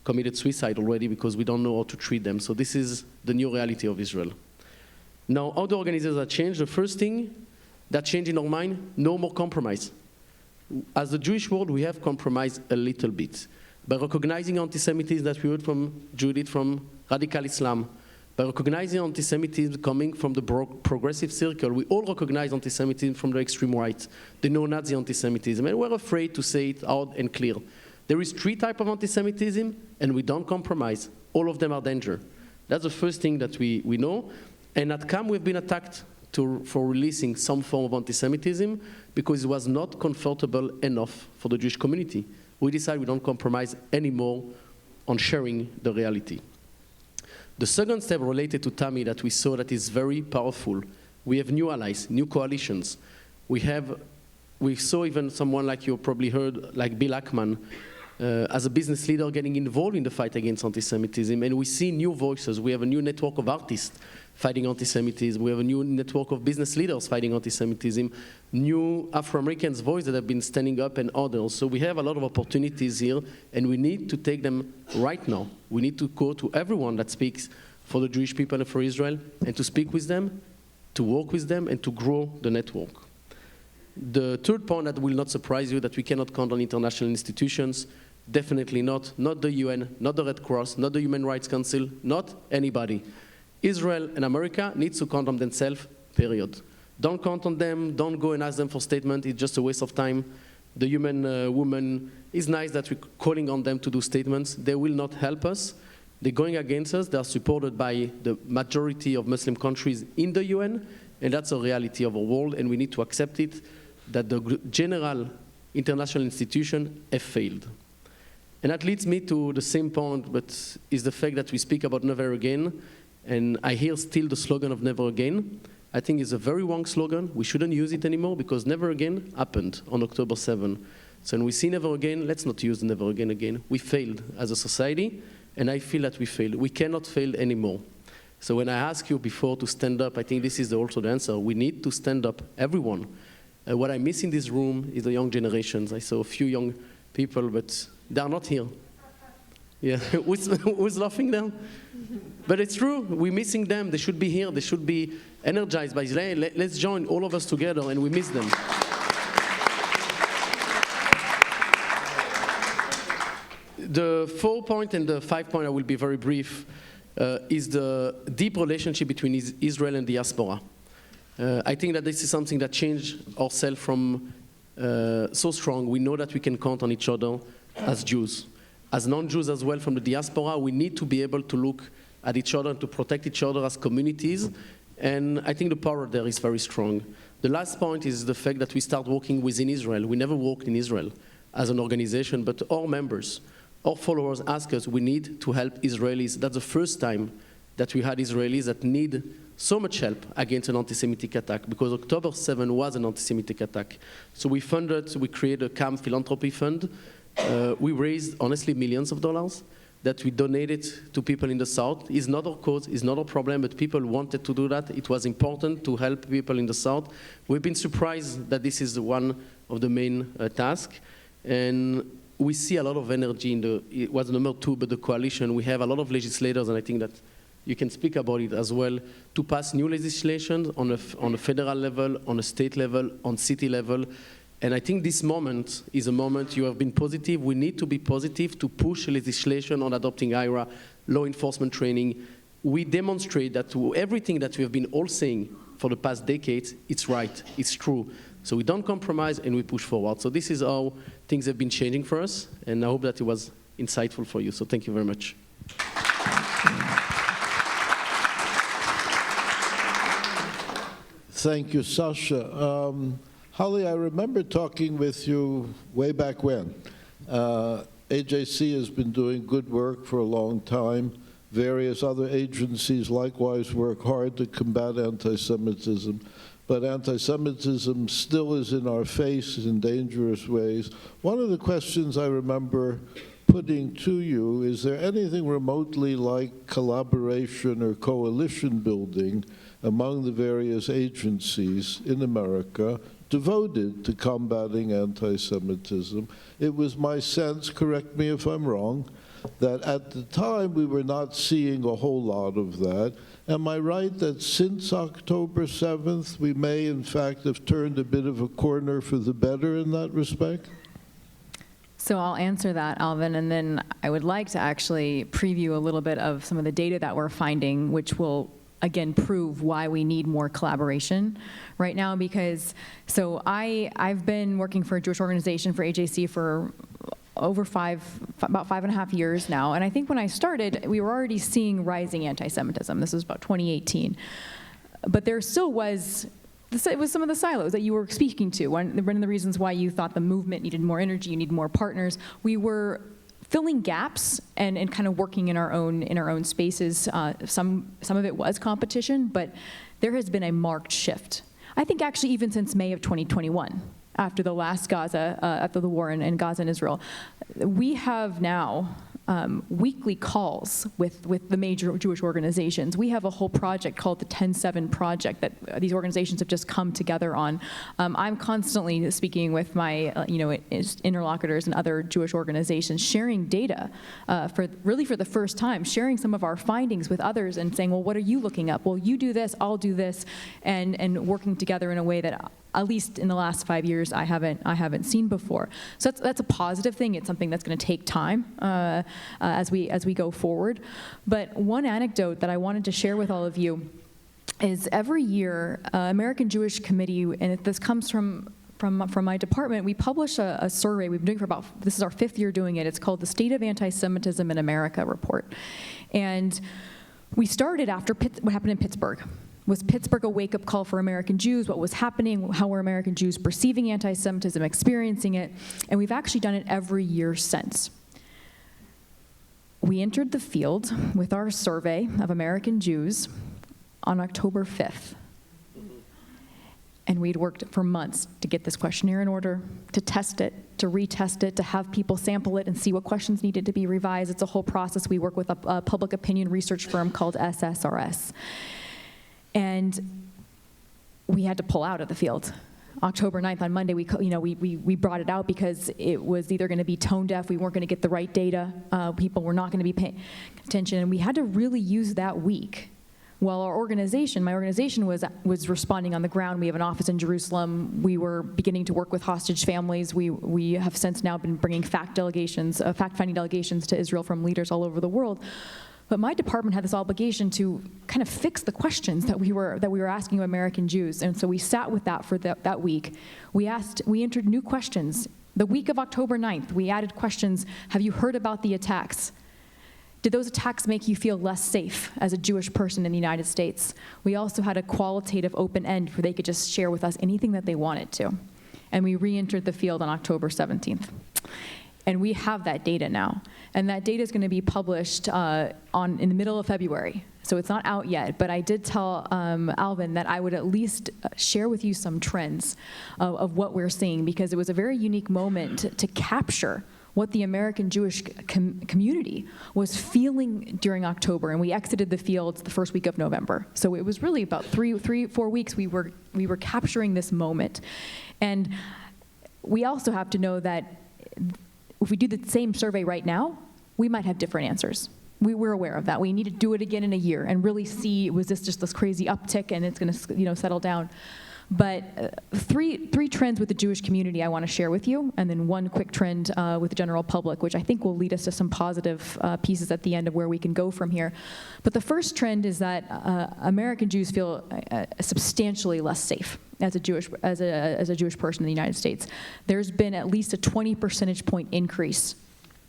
S3: committed suicide already because we don't know how to treat them. So this is the new reality of Israel. Now, how the organizers have changed, the first thing that changed in our mind, no more compromise. As the Jewish world, we have compromised a little bit. By recognizing anti-Semitism that we heard from Yehudit from radical Islam, by recognizing anti-Semitism coming from the progressive circle, we all recognize anti-Semitism from the extreme right, the neo-Nazi anti-Semitism, and we're afraid to say it out and clear. There is 3 types of anti-Semitism, and we don't compromise. All of them are danger. That's the first thing that we know. And at CAM, we've been attacked for releasing some form of anti-Semitism because it was not comfortable enough for the Jewish community. We decided we don't compromise anymore on sharing the reality. The second step related to Tami that we saw that is very powerful. We have new allies, new coalitions. We saw even someone like you probably heard, like Bill Ackman, as a business leader getting involved in the fight against anti-Semitism. And we see new voices. We have a new network of artists fighting anti-Semitism. We have a new network of business leaders fighting anti-Semitism, new Afro-Americans' voices that have been standing up and others. So we have a lot of opportunities here, and we need to take them right now. We need to go to everyone that speaks for the Jewish people and for Israel, and to speak with them, to work with them, and to grow the network. The third point that will not surprise you, that we cannot count on international institutions, definitely not the UN, not the Red Cross, not the Human Rights Council, not anybody. Israel and America needs to count on themselves, period. Don't count on them, don't go and ask them for statement, it's just a waste of time. The human woman, it's nice that we're calling on them to do statements. They will not help us. They're going against us. They are supported by the majority of Muslim countries in the UN, and that's a reality of our world, and we need to accept it, that the general international institutions have failed. And that leads me to the same point, but is the fact that we speak about never again. And I hear still the slogan of never again. I think it's a very wrong slogan. We shouldn't use it anymore because never again happened on October 7. So when we see never again, let's not use never again. We failed as a society, and I feel that we failed. We cannot fail anymore. So when I ask you before to stand up, I think this is also the answer. We need to stand up, everyone. What I miss in this room is the young generations. I saw a few young people, but they're not here. Yeah, who's laughing now? But it's true, we're missing them. They should be here, they should be energized by Israel. Let's join all of us together, and we miss them. The 4 point and the 5 point, I will be very brief, is the deep relationship between Israel and diaspora. I think that this is something that changed ourselves from so strong. We know that we can count on each other as Jews. As non-Jews as well from the diaspora, we need to be able to look at each other and to protect each other as communities. And I think the power there is very strong. The last point is the fact that we start working within Israel. We never worked in Israel as an organization, but our members, our followers ask us, we need to help Israelis. That's the first time that we had Israelis that need so much help against an anti-Semitic attack, because October 7 was an anti-Semitic attack. So we created a CAM philanthropy fund. We raised, honestly, millions of dollars that we donated to people in the South. It's not our cause, it's not our problem, but people wanted to do that. It was important to help people in the South. We've been surprised that this is one of the main tasks. And we see a lot of energy in it was number 2, but the coalition. We have a lot of legislators, and I think that you can speak about it as well, to pass new legislation on a federal level, on a state level, on city level. And I think this moment is a moment you have been positive. We need to be positive to push legislation on adopting IRA, law enforcement training. We demonstrate that everything that we have been all saying for the past decades, it's right, it's true. So we don't compromise and we push forward. So this is how things have been changing for us, and I hope that it was insightful for you. So thank you very much.
S1: Thank you, Sasha. Holly, I remember talking with you way back when. AJC has been doing good work for a long time. Various other agencies likewise work hard to combat anti-Semitism. But anti-Semitism still is in our face in dangerous ways. One of the questions I remember putting to you, is there anything remotely like collaboration or coalition building among the various agencies in America devoted to combating anti-Semitism? It was my sense, correct me if I'm wrong, that at the time we were not seeing a whole lot of that. Am I right that since October 7th, we may in fact have turned a bit of a corner for the better in that respect?
S4: So I'll answer that, Alvin, and then I would like to actually preview a little bit of some of the data that we're finding, which will again prove why we need more collaboration right now. Because so I've been working for a Jewish organization for AJC for over about 5.5 years now, and I think when I started, we were already seeing rising anti-Semitism. This was about 2018, but there still was. It was some of the silos that you were speaking to. One of the reasons why you thought the movement needed more energy, you need more partners. We were filling gaps and kind of working in our own spaces. Some of it was competition, but there has been a marked shift. I think actually even since May of 2021, after the last after the war in Gaza and Israel, we have now weekly calls with the major Jewish organizations. We have a whole project called the 10-7 Project that these organizations have just come together on. I'm constantly speaking with my interlocutors and other Jewish organizations, sharing data for the first time, sharing some of our findings with others and saying, well, what are you looking up? Well, you do this, I'll do this, and working together in a way that at least in the last 5 years, I haven't seen before. So that's a positive thing. It's something that's going to take time as we go forward. But one anecdote that I wanted to share with all of you is every year, American Jewish Committee, and this comes from my department, we publish a survey. We've been doing it this is our 5th year doing it. It's called the State of Anti-Semitism in America report. And we started after what happened in Pittsburgh. Was Pittsburgh a wake-up call for American Jews? What was happening? How were American Jews perceiving anti-Semitism, experiencing it? And we've actually done it every year since. We entered the field with our survey of American Jews on October 5th. And we'd worked for months to get this questionnaire in order, to test it, to retest it, to have people sample it and see what questions needed to be revised. It's a whole process. We work with a public opinion research firm called SSRS. And we had to pull out of the field. October 9th, on Monday, we brought it out because it was either going to be tone deaf, we weren't going to get the right data, people were not going to be paying attention, and we had to really use that week. While my organization was responding on the ground. We have an office in Jerusalem. We were beginning to work with hostage families. We have since now been bringing fact-finding delegations to Israel from leaders all over the world. But my department had this obligation to kind of fix the questions that we were asking of American Jews. And so we sat with that for that week. We entered new questions. The week of October 9th, we added questions. Have you heard about the attacks? Did those attacks make you feel less safe as a Jewish person in the United States? We also had a qualitative open end where they could just share with us anything that they wanted to. And we re-entered the field on October 17th. And we have that data now. And that data is going to be published in the middle of February. So it's not out yet, but I did tell Alvin that I would at least share with you some trends of what we're seeing, because it was a very unique moment to capture what the American Jewish community was feeling during October, and we exited the fields the first week of November. So it was really about 4 weeks we were capturing this moment. And we also have to know that if we do the same survey right now, we might have different answers. We're aware of that. We need to do it again in a year and really see, was this just this crazy uptick and it's going to settle down. But three trends with the Jewish community I want to share with you, and then one quick trend with the general public, which I think will lead us to some positive pieces at the end of where we can go from here. But the first trend is that American Jews feel substantially less safe as a Jewish person in the United States. There's been at least a 20 percentage point increase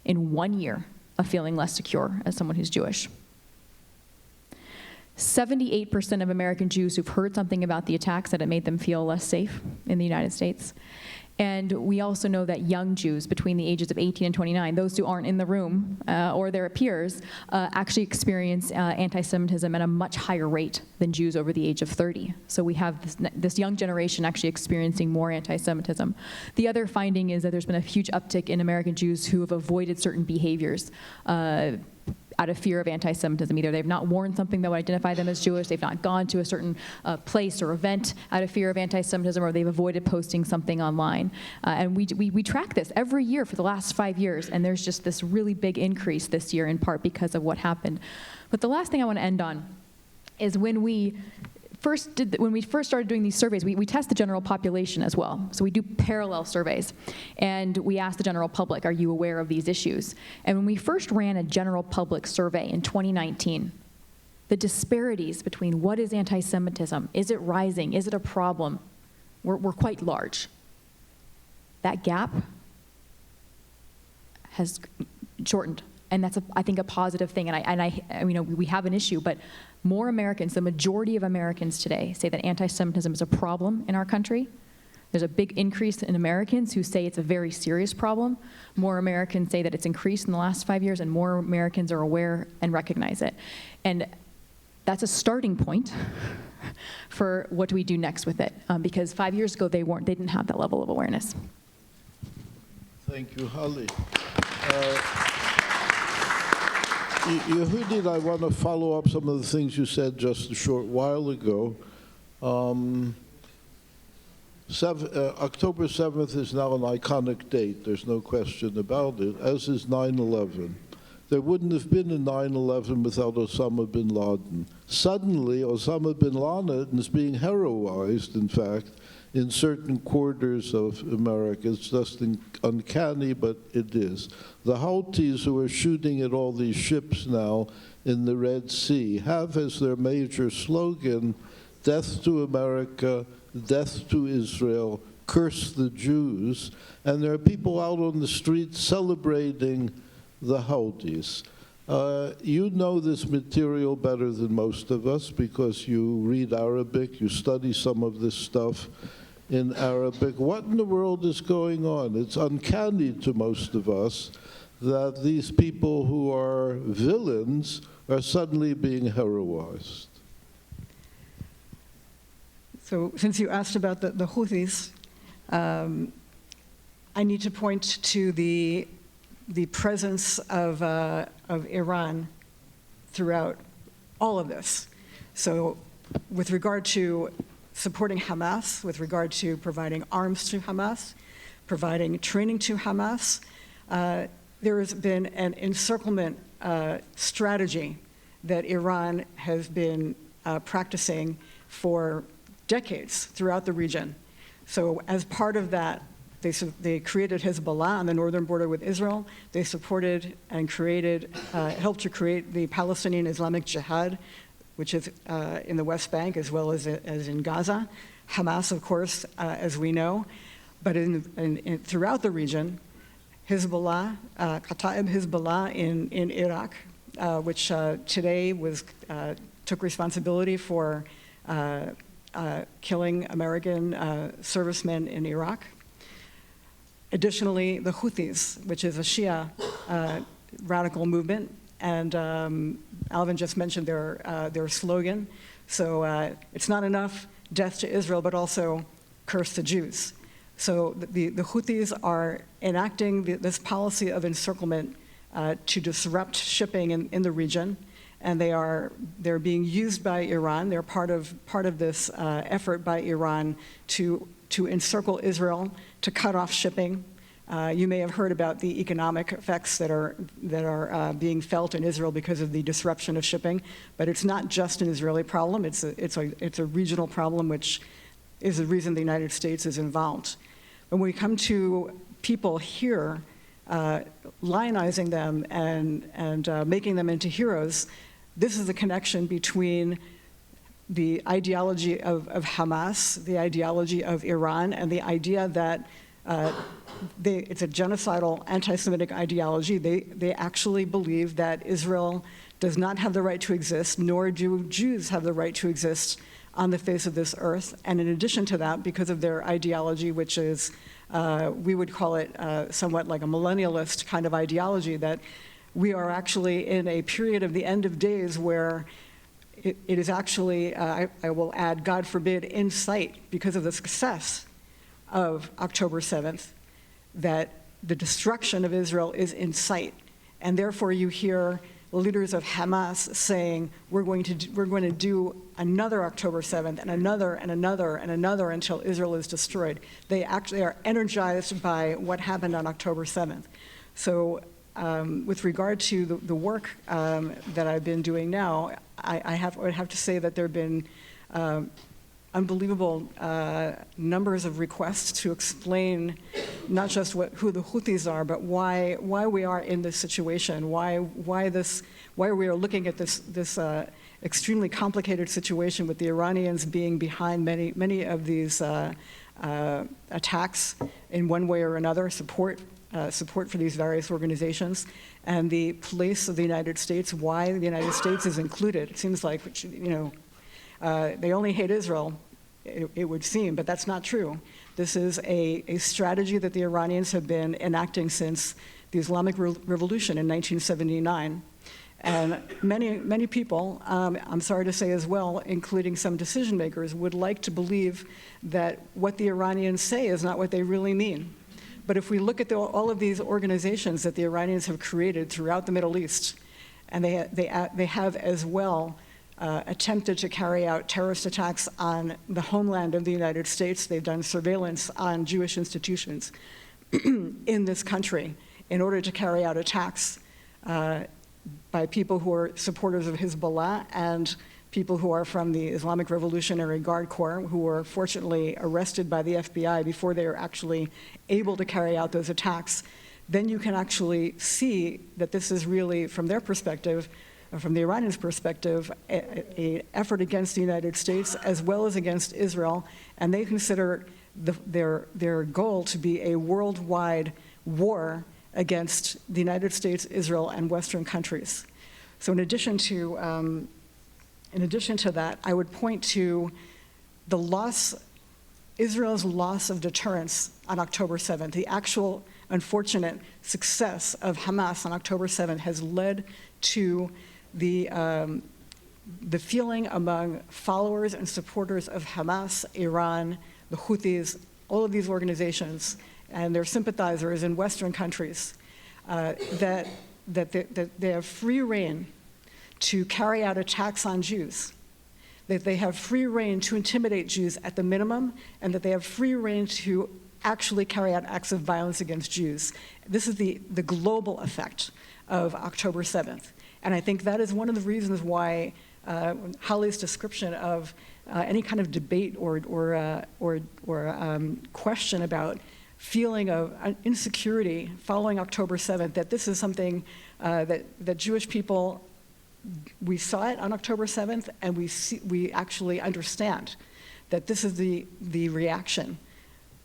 S4: in 1 year of feeling less secure as someone who's Jewish. 78% of American Jews who've heard something about the attacks said it made them feel less safe in the United States. And we also know that young Jews between the ages of 18 and 29, those who aren't in the room or their peers, actually experience anti-Semitism at a much higher rate than Jews over the age of 30. So we have this young generation actually experiencing more anti-Semitism. The other finding is that there's been a huge uptick in American Jews who have avoided certain behaviors out of fear of anti-Semitism. Either they've not worn something that would identify them as Jewish, they've not gone to a certain place or event out of fear of anti-Semitism, or they've avoided posting something online. And we track this every year for the last 5 years, and there's just this really big increase this year in part because of what happened. But the last thing I want to end on is when we first started doing these surveys, we test the general population as well. So we do parallel surveys. And we ask the general public, are you aware of these issues? And when we first ran a general public survey in 2019, the disparities between what is anti-Semitism, is it rising, is it a problem, were quite large. That gap has shortened. And that's, I think, a positive thing. And we have an issue, but more Americans, the majority of Americans today, say that anti-Semitism is a problem in our country. There's a big increase in Americans who say it's a very serious problem. More Americans say that it's increased in the last 5 years, and more Americans are aware and recognize it. And that's a starting point for what do we do next with it, because 5 years ago they didn't have that level of awareness.
S1: Thank you, Holly. Yehudit, I want to follow up some of the things you said just a short while ago. October 7th is now an iconic date. There's no question about it, as is 9/11. There wouldn't have been a 9/11 without Osama bin Laden. Suddenly, Osama bin Laden is being heroized, in fact, in certain quarters of America. It's just uncanny, but it is. The Houthis, who are shooting at all these ships now in the Red Sea, have as their major slogan, death to America, death to Israel, curse the Jews. And there are people out on the streets celebrating the Houthis. You know this material better than most of us because you read Arabic, you study some of this stuff in Arabic. What in the world is going on? It's uncanny to most of us that these people who are villains are suddenly being heroized.
S5: So since you asked about the Houthis, I need to point to the presence of Iran throughout all of this. So with regard to supporting Hamas, with regard to providing arms to Hamas, providing training to Hamas, there has been an encirclement strategy that Iran has been practicing for decades throughout the region. So as part of that, they created Hezbollah on the northern border with Israel. They supported and helped to create the Palestinian Islamic Jihad, which is in the West Bank as well as in Gaza. Hamas, of course, as we know. But throughout the region, Hezbollah, Kataib Hezbollah in Iraq, which today took responsibility for killing American servicemen in Iraq. Additionally, the Houthis, which is a Shia radical movement, and Alvin just mentioned their slogan. So it's not enough death to Israel, but also curse the Jews. So the Houthis are enacting this policy of encirclement to disrupt shipping in the region, and they're being used by Iran. They're part of this effort by Iran to encircle Israel, to cut off shipping. You may have heard about the economic effects that are being felt in Israel because of the disruption of shipping, but it's not just an Israeli problem. It's a regional problem, which is the reason the United States is involved. When we come to people here, lionizing them and making them into heroes, this is the connection between the ideology of Hamas, the ideology of Iran, and the idea that it's a genocidal anti-Semitic ideology. They actually believe that Israel does not have the right to exist, nor do Jews have the right to exist on the face of this earth. And in addition to that, because of their ideology, which is, we would call it somewhat like a millennialist kind of ideology, that we are actually in a period of the end of days where it is actually, I will add, God forbid, in sight because of the success of October 7th, that the destruction of Israel is in sight. And therefore you hear leaders of Hamas saying, we're going to do another October 7th and another and another and another until Israel is destroyed. They actually are energized by what happened on October 7th. So with regard to the work that I've been doing now, I would have to say that there have been unbelievable numbers of requests to explain not just who the Houthis are, but why we are in this situation, why we are looking at this extremely complicated situation with the Iranians being behind many of these attacks in one way or another, support for these various organizations, and the place of the United States, why the United States is included. It seems like, they only hate Israel, it would seem, but that's not true. This is a strategy that the Iranians have been enacting since the Islamic Revolution in 1979. And many people, I'm sorry to say as well, including some decision makers, would like to believe that what the Iranians say is not what they really mean. But if we look at all of these organizations that the Iranians have created throughout the Middle East, and they have as well attempted to carry out terrorist attacks on the homeland of the United States. They've done surveillance on Jewish institutions in this country in order to carry out attacks by people who are supporters of Hezbollah and people who are from the Islamic Revolutionary Guard Corps, who were fortunately arrested by the FBI before they were actually able to carry out those attacks. Then you can actually see that this is really, from their perspective, from the Iranians' perspective, an effort against the United States as well as against Israel, and they consider their goal to be a worldwide war against the United States, Israel, and Western countries. So in addition to that, I would point to Israel's loss of deterrence on October 7th. The actual unfortunate success of Hamas on October 7th has led to the feeling among followers and supporters of Hamas, Iran, the Houthis, all of these organizations, and their sympathizers in Western countries, that they have free rein to carry out attacks on Jews, that they have free rein to intimidate Jews at the minimum, and that they have free rein to actually carry out acts of violence against Jews. This is the global effect of October 7th. And I think that is one of the reasons why Holly's description of any kind of debate or question about feeling of insecurity following October 7th, that this is something that Jewish people, we saw it on October 7th, and we actually understand that this is the reaction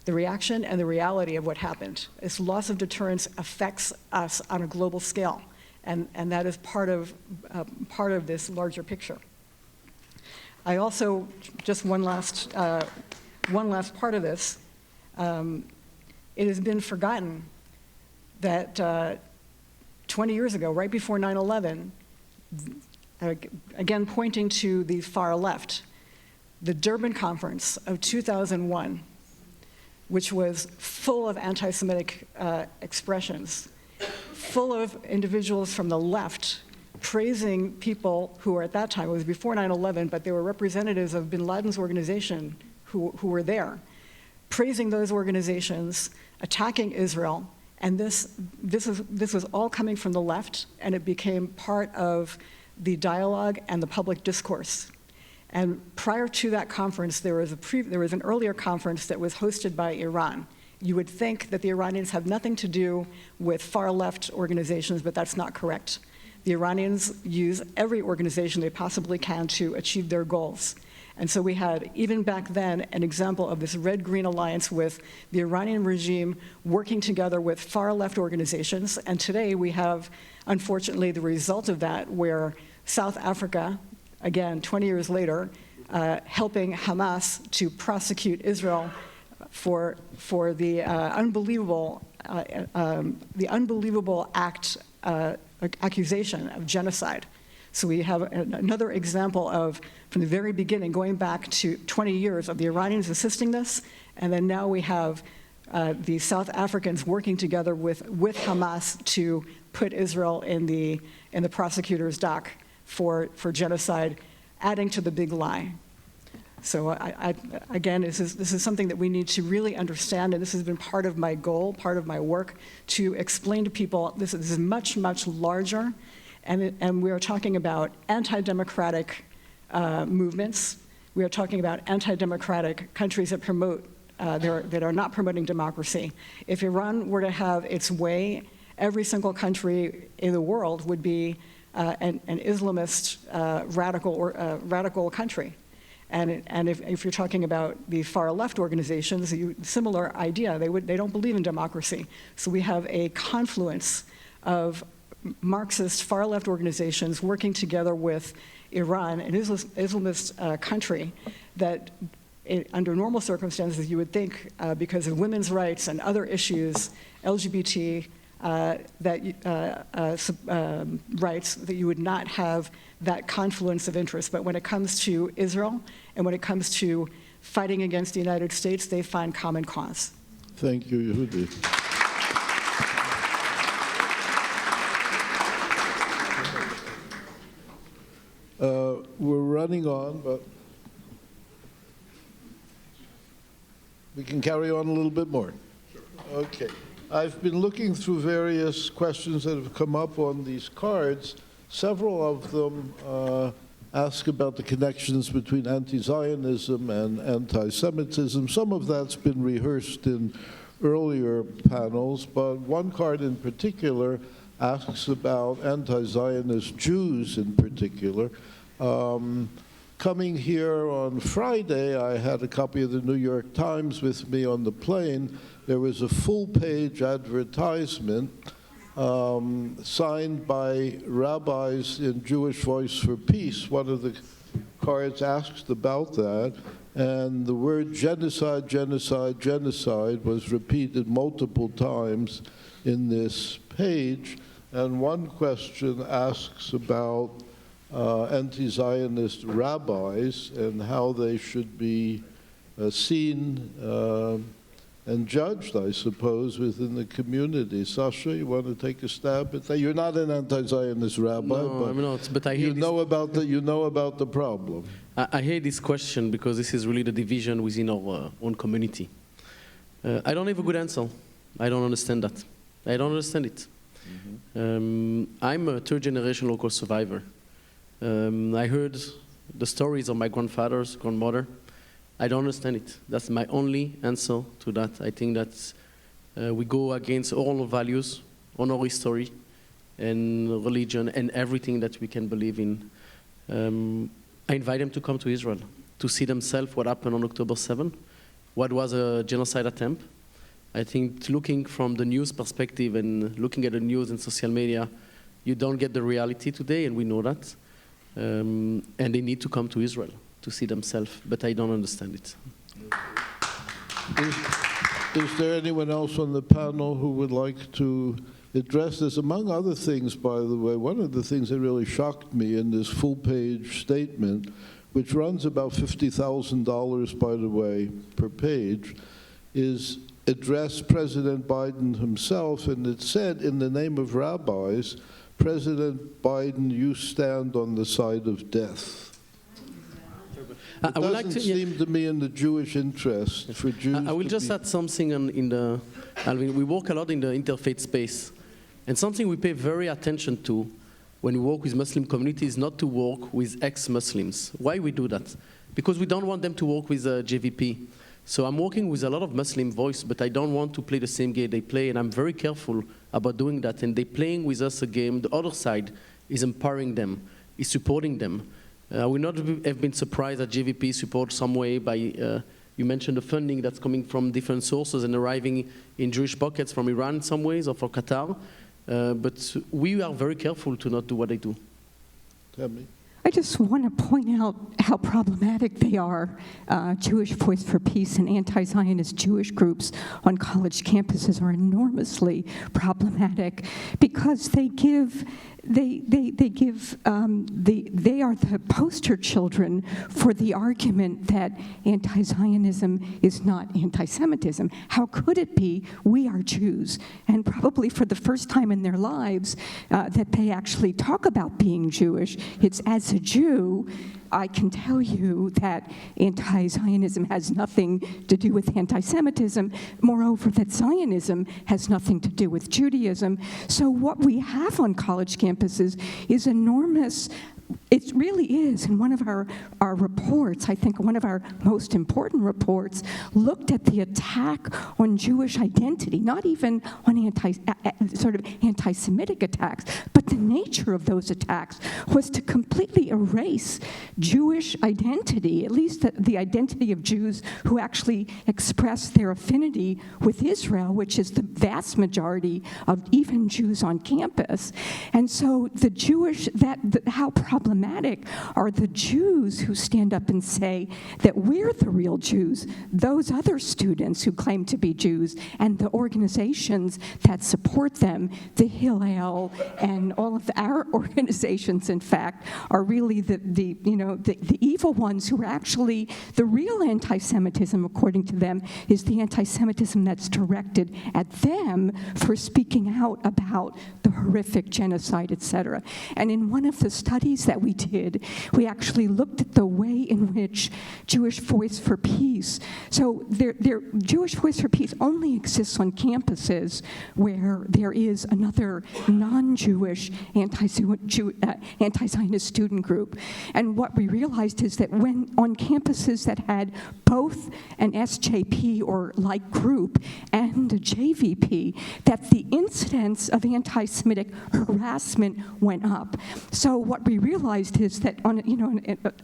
S5: and the reality of what happened. This loss of deterrence affects us on a global scale. And that is part of this larger picture. I also, just one last part of this, it has been forgotten that 20 years ago, right before 9/11, again pointing to the far left, the Durban Conference of 2001, which was full of anti-Semitic expressions, full of individuals from the left praising people who were at that time, it was before 9/11, but they were representatives of bin Laden's organization who were there, praising those organizations, attacking Israel, and this was all coming from the left, and it became part of the dialogue and the public discourse. And prior to that conference, there was an earlier conference that was hosted by Iran. You would think that the Iranians have nothing to do with far-left organizations, but that's not correct. The Iranians use every organization they possibly can to achieve their goals. And so we had, even back then, an example of this red-green alliance with the Iranian regime working together with far-left organizations. And today we have, unfortunately, the result of that, where South Africa, again, 20 years later, helping Hamas to prosecute Israel for the unbelievable accusation of genocide. So we have another example of, from the very beginning, going back to 20 years of the Iranians assisting this, and then now we have the South Africans working together with Hamas to put Israel in the prosecutor's dock for genocide, adding to the big lie. So again, this is something that we need to really understand, and this has been part of my goal, part of my work, to explain to people this is much, much larger, and we are talking about anti-democratic movements. We are talking about anti-democratic countries that promote, that are not promoting democracy. If Iran were to have its way, every single country in the world would be an Islamist radical country. And if you're talking about the far left organizations, similar idea, they don't believe in democracy. So we have a confluence of Marxist far left organizations working together with Iran, an Islamist country that under normal circumstances you would think because of women's rights and other issues, LGBT, rights, that you would not have that confluence of interest. But when it comes to Israel and when it comes to fighting against the United States, they find common cause.
S1: Thank you, Yehudit. We're running on, but we can carry on a little bit more. Okay. I've been looking through various questions that have come up on these cards. Several of them ask about the connections between anti-Zionism and anti-Semitism. Some of that's been rehearsed in earlier panels, but one card in particular asks about anti-Zionist Jews in particular. Coming here on Friday, I had a copy of the New York Times with me on the plane. There was a full-page advertisement signed by rabbis in Jewish Voice for Peace. One of the cards asked about that, and the word genocide, genocide, genocide was repeated multiple times in this page. And one question asks about anti-Zionist rabbis and how they should be seen and judged, I suppose, within the community. Sasha, you want to take a stab at that? You're not an anti-Zionist rabbi,
S3: no,
S1: but,
S3: I'm not, but I hear
S1: know about the problem.
S3: I hate this question because this is really the division within our own community. I don't have a good answer. I don't understand that. I don't understand it. Mm-hmm. I'm a third-generation local survivor. I heard the stories of my grandfather's grandmother. I don't understand it. That's my only answer to that. I think that we go against all our values, on our history, and religion, and everything that we can believe in. I invite them to come to Israel, to see themselves what happened on October 7th, what was a genocide attempt. I think looking from the news perspective and looking at the news and social media, You don't get the reality today, and we know that. And they need to come to Israel to see themselves, but I don't understand it.
S1: Is there anyone else on the panel who would like to address this? Among other things, by the way, one of the things that really shocked me in this full-page statement, which runs about $50,000, by the way, per page, is addressed President Biden himself, and it said, in the name of rabbis, President Biden, you stand on the side of death. It doesn't seem to me in the Jewish interest for Jews
S3: I will just add something in the, Alvin, we work a lot in the interfaith space, and something we pay very attention to when we work with Muslim communities, not to work with ex-Muslims. Why we do that? Because we don't want them to work with JVP. So I'm working with a lot of Muslim voice, but I don't want to play the same game they play, and I'm very careful about doing that. And they're playing with us a game. The other side is empowering them, is supporting them. I would not have been surprised that JVP supports some way by, you mentioned the funding that's coming from different sources and arriving in Jewish pockets from Iran in some ways, or for Qatar. But we are very careful to not do what they do.
S1: Tammi.
S2: I just want to point out how problematic they are, Jewish Voice for Peace and anti-Zionist Jewish groups on college campuses are enormously problematic because they are the poster children for the argument that anti-Zionism is not anti-Semitism. How could it be? We are Jews, and probably for the first time in their lives that they actually talk about being Jewish. It's as a Jew, I can tell you that anti-Zionism has nothing to do with anti-Semitism. Moreover, that Zionism has nothing to do with Judaism. So what we have on college campuses is enormous. It really is. In one of our reports, I think one of our most important reports, looked at the attack on Jewish identity, not even on sort of anti-Semitic attacks, but the nature of those attacks was to completely erase Jewish identity, at least the identity of Jews who actually express their affinity with Israel, which is the vast majority of even Jews on campus. And so the Jewish, how problematic are the Jews who stand up and say that we're the real Jews, those other students who claim to be Jews, and the organizations that support them, the Hillel and all of our organizations, in fact, are really the evil ones who are actually the real anti-Semitism, according to them, is the anti-Semitism that's directed at them for speaking out about the horrific genocide, etc. And in one of the studies that we did, we actually looked at the way in which Jewish Voice for Peace, so Jewish Voice for Peace only exists on campuses where there is another non-Jewish anti-Zionist student group. And what we realized is that when on campuses that had both an SJP or like group and a JVP, that the incidence of anti-Semitic harassment went up. So what we realized is that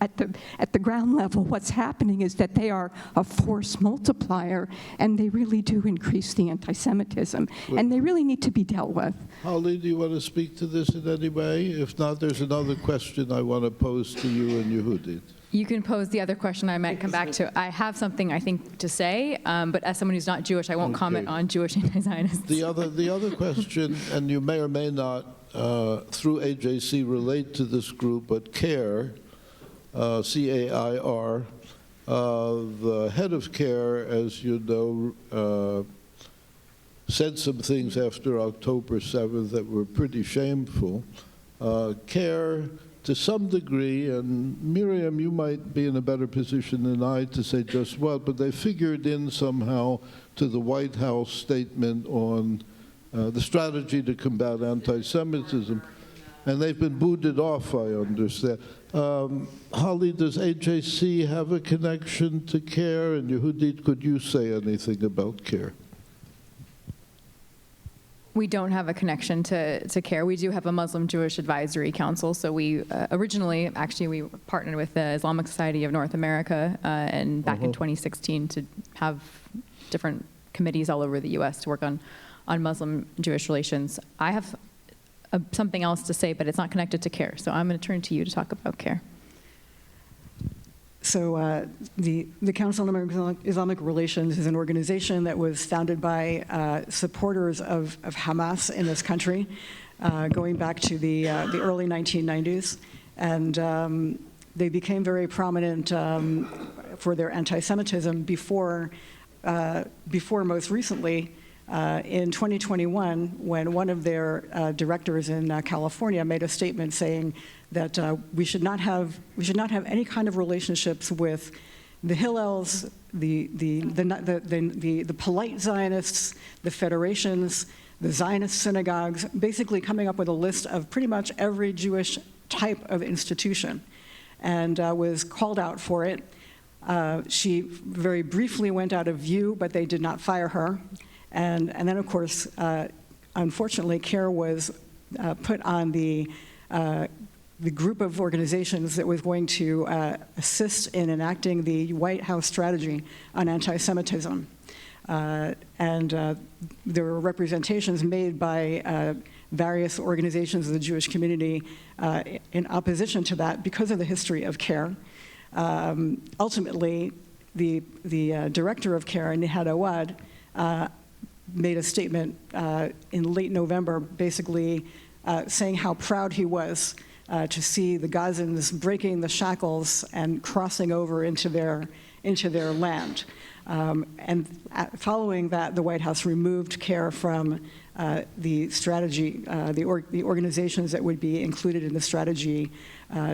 S2: at the ground level, what's happening is that they are a force multiplier, and they really do increase the anti-Semitism, and they really need to be dealt with.
S1: Holly, do you want to speak to this in any way? If not, there's another question I want to pose to you and Yehudit.
S4: You can pose the other question I might come back to. I have something, I think, to say, but as someone who's not Jewish, I won't comment on Jewish anti-Zionists.
S1: The other question, and you may or may not, through AJC, relate to this group, but CAIR, C-A-I-R, the head of CAIR, as you know, said some things after October 7th that were pretty shameful. CAIR, to some degree, and Miriam, you might be in a better position than I to say just what, but they figured in somehow to the White House statement on the strategy to combat anti-Semitism, and they've been booted off, I understand. Holly, does AJC have a connection to CAIR? And Yehudit, could you say anything about CAIR?
S4: We don't have a connection to CAIR. We do have a Muslim Jewish Advisory Council. So we originally, actually, we partnered with the Islamic Society of North America and back in 2016 to have different committees all over the U.S. to work on Muslim Jewish relations. I have something else to say, but it's not connected to CARE. So I'm going to turn to you to talk about CARE.
S5: So the Council on Islamic Relations is an organization that was founded by supporters of Hamas in this country, going back to the early 1990s. And they became very prominent for their anti-Semitism before most recently, in 2021, when one of their directors in California made a statement saying that we should not have any kind of relationships with the Hillels, the polite Zionists, the federations, the Zionist synagogues, basically coming up with a list of pretty much every Jewish type of institution, and was called out for it. She very briefly went out of view, but they did not fire her. And then, of course, unfortunately, CARE was put on the group of organizations that was going to assist in enacting the White House strategy on anti-Semitism. And there were representations made by various organizations of the Jewish community in opposition to that because of the history of CARE. Ultimately, the director of CARE, Nihad Awad, made a statement in late November, basically saying how proud he was to see the Gazans breaking the shackles and crossing over into their land. And following that, the White House removed CARE from the strategy, the organizations that would be included in the strategy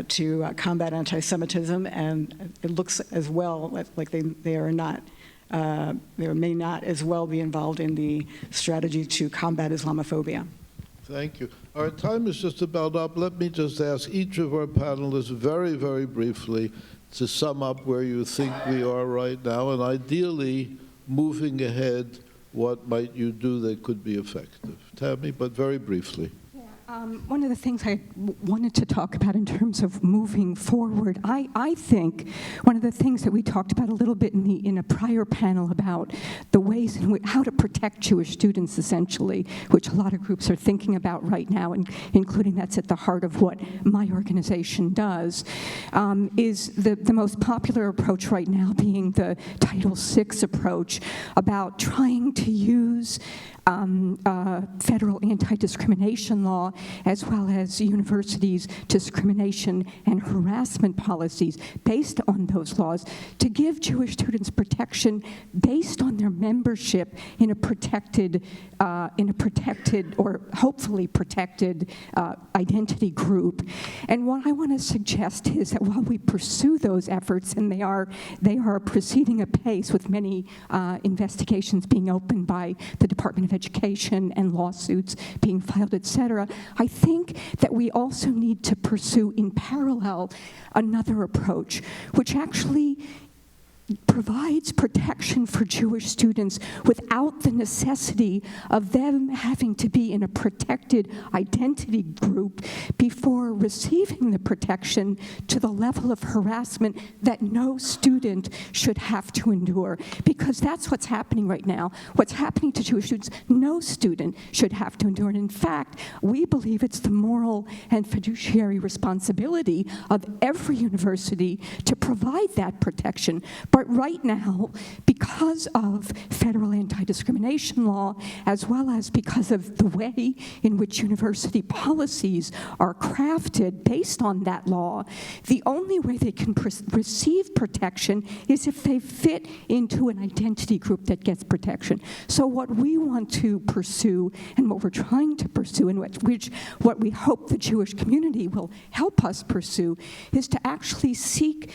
S5: to combat anti-Semitism, and it looks as well like they are not. They may not as well be involved in the strategy to combat Islamophobia.
S1: Thank you. Our time is just about up. Let me just ask each of our panelists very, very briefly to sum up where you think we are right now, and ideally, moving ahead, what might you do that could be effective? Tammi, but very briefly.
S2: One of the things I wanted to talk about in terms of moving forward, I think one of the things that we talked about a little bit in a prior panel about the ways in which, how to protect Jewish students, essentially, which a lot of groups are thinking about right now, and including that's at the heart of what my organization does, is the most popular approach right now being the Title VI approach about trying to use federal anti-discrimination law as well as universities' discrimination and harassment policies based on those laws to give Jewish students protection based on their membership in a protected or hopefully protected identity group. And what I want to suggest is that while we pursue those efforts, and they are proceeding apace with many investigations being opened by the Department of Education and lawsuits being filed, et cetera, I think that we also need to pursue in parallel another approach, which actually provides protection for Jewish students without the necessity of them having to be in a protected identity group before receiving the protection to the level of harassment that no student should have to endure. Because that's what's happening right now. What's happening to Jewish students, no student should have to endure. And in fact, we believe it's the moral and fiduciary responsibility of every university to provide that protection. But right now, because of federal anti-discrimination law, as well as because of the way in which university policies are crafted based on that law, the only way they can receive protection is if they fit into an identity group that gets protection. So what we want to pursue, and what we're trying to pursue, and what we hope the Jewish community will help us pursue, is to actually seek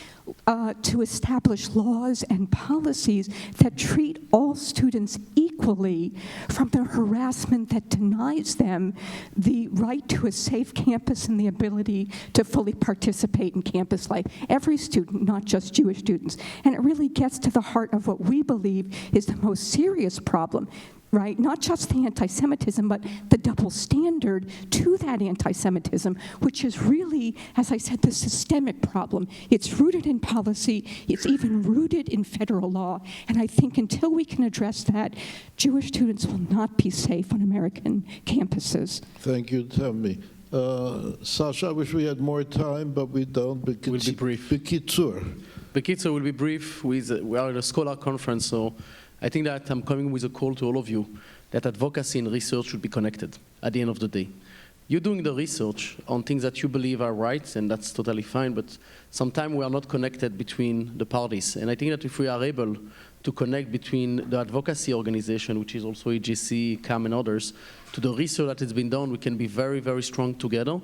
S2: to establish laws and policies that treat all students equally from the harassment that denies them the right to a safe campus and the ability to fully participate in campus life. Every student, not just Jewish students. And it really gets to the heart of what we believe is the most serious problem. right? Not just the anti-Semitism, but the double standard to that anti-Semitism, which is really, as I said, the systemic problem. It's rooted in policy. It's even rooted in federal law. And I think until we can address that, Jewish students will not be safe on American campuses.
S1: Thank you, Tammi. Sasha, I wish we had more time, but we don't.
S3: We'll be brief.
S1: Bekitzur.
S3: Bekitzer will be brief. We are at a scholar conference, so I think that I'm coming with a call to all of you that advocacy and research should be connected at the end of the day. You're doing the research on things that you believe are right, and that's totally fine, but sometimes we are not connected between the parties. And I think that if we are able to connect between the advocacy organization, which is also EGC, CAM, and others, to the research that has been done, we can be very, very strong together.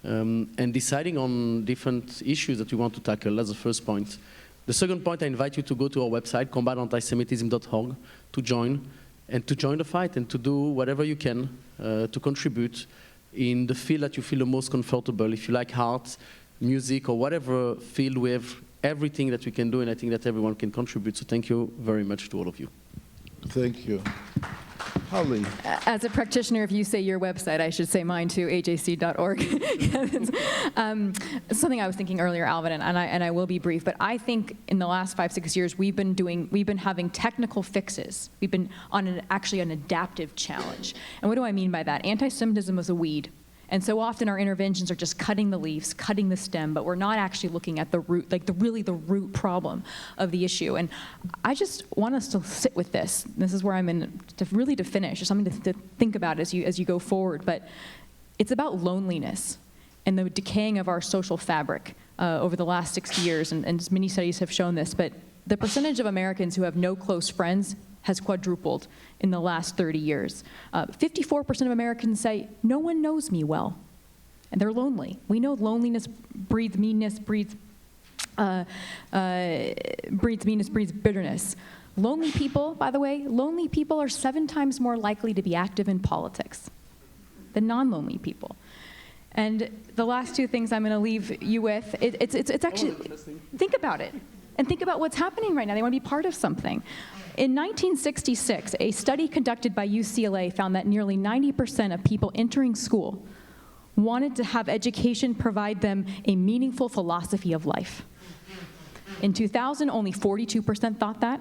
S3: And deciding on different issues that we want to tackle. That's the first point. The second point, I invite you to go to our website, combatantisemitism.org, to join the fight and to do whatever you can to contribute in the field that you feel the most comfortable. If you like art, music, or whatever field, we have everything that we can do, and I think that everyone can contribute. So thank you very much to all of you.
S1: Thank you. Holly.
S4: As a practitioner, if you say your website, I should say mine too, ajc.org. Something I was thinking earlier, Alvin, and I will be brief, but I think in the last 5-6 years, we've been having technical fixes. We've been on actually an adaptive challenge. And what do I mean by that? Anti-Semitism is a weed. And so often our interventions are just cutting the leaves, cutting the stem, but we're not actually looking at the root, like the root problem of the issue. And I just want us to sit with this. This is where I'm in to finish, or something to think about as you go forward. But it's about loneliness and the decaying of our social fabric over the last 60 years. And many studies have shown this, but the percentage of Americans who have no close friends has quadrupled in the last 30 years. 54% of Americans say, no one knows me well, and they're lonely. We know loneliness breeds meanness, breeds bitterness. Lonely people, by the way, lonely people are 7 times more likely to be active in politics than non-lonely people. And the last 2 things I'm going to leave you with, it's actually, think about it. And think about what's happening right now. They want to be part of something. In 1966, a study conducted by UCLA found that nearly 90% of people entering school wanted to have education provide them a meaningful philosophy of life. In 2000, only 42% thought that.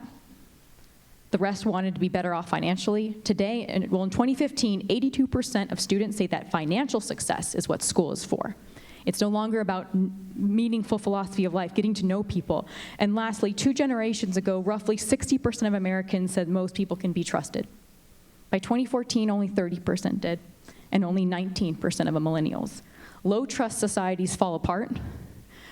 S4: The rest wanted to be better off financially. Today, in 2015, 82% of students say that financial success is what school is for. It's no longer about meaningful philosophy of life, getting to know people. And lastly, 2 generations ago, roughly 60% of Americans said most people can be trusted. By 2014, only 30% did, and only 19% of millennials. Low-trust societies fall apart.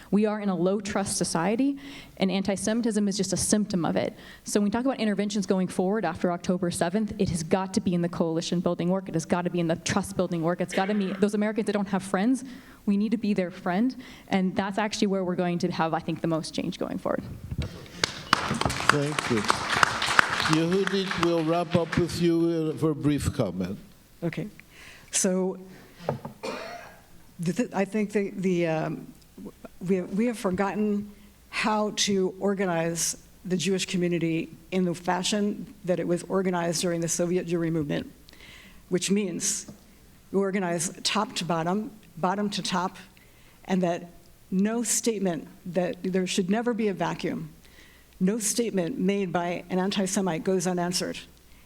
S4: We are in a low-trust society, and anti-Semitism is just a symptom of it. So when we talk about interventions going forward after October 7th, it has got to be in the coalition-building work. It has got to be in the trust-building work. It's got to be those Americans that don't have friends. We need to be their friend, and that's actually where we're going to have, I think, the most change going forward.
S1: Thank you. Yehudit will wrap up with you for a brief comment.
S5: Okay. So I think we have forgotten how to organize the Jewish community in the fashion that it was organized during the Soviet Jewry movement, which means you organize top to bottom, bottom to top, and that no statement, that there should never be a vacuum. No statement made by an anti-Semite goes unanswered.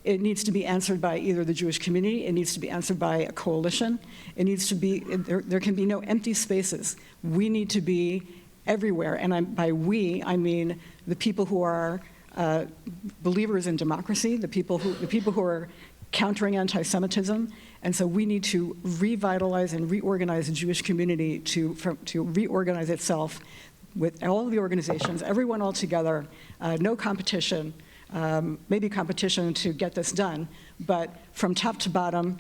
S5: It needs to be answered by either the Jewish community, it needs to be answered by a coalition, it needs to be, there can be no empty spaces. We need to be everywhere, and by we, I mean the people who are believers in democracy, the people who are countering anti-Semitism, and so we need to revitalize and reorganize the Jewish community to reorganize itself with all of the organizations, everyone all together, no competition, maybe competition to get this done, but from top to bottom,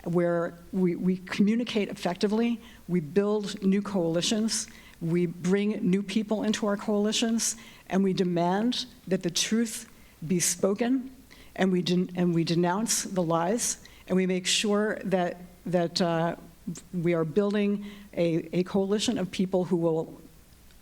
S5: where we communicate effectively, we build new coalitions, we bring new people into our coalitions, and we demand that the truth be spoken, and we denounce the lies, and we make sure that we are building a coalition of people who will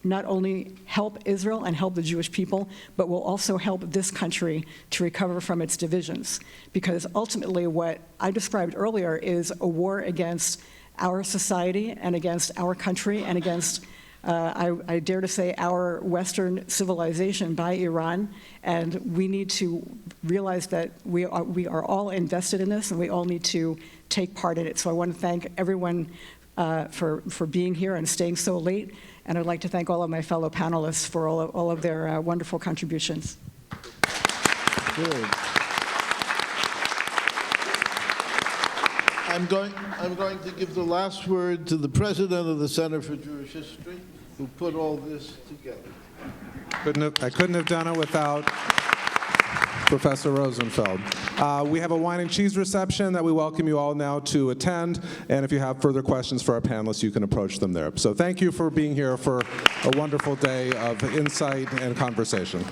S5: not only help Israel and help the Jewish people, but will also help this country to recover from its divisions. Because ultimately what I described earlier is a war against our society and against our country and against, I dare to say, our Western civilization by Iran. And we need to realize that we are all invested in this and we all need to take part in it. So I want to thank everyone for being here and staying so late. And I'd like to thank all of my fellow panelists for all of their wonderful contributions.
S1: Good. I'm going to give the last word to the president of the Center for Jewish History, who put all this together.
S6: I couldn't have done it without Professor Rosenfeld. We have a wine and cheese reception that we welcome you all now to attend, and if you have further questions for our panelists, you can approach them there. So thank you for being here for a wonderful day of insight and conversation.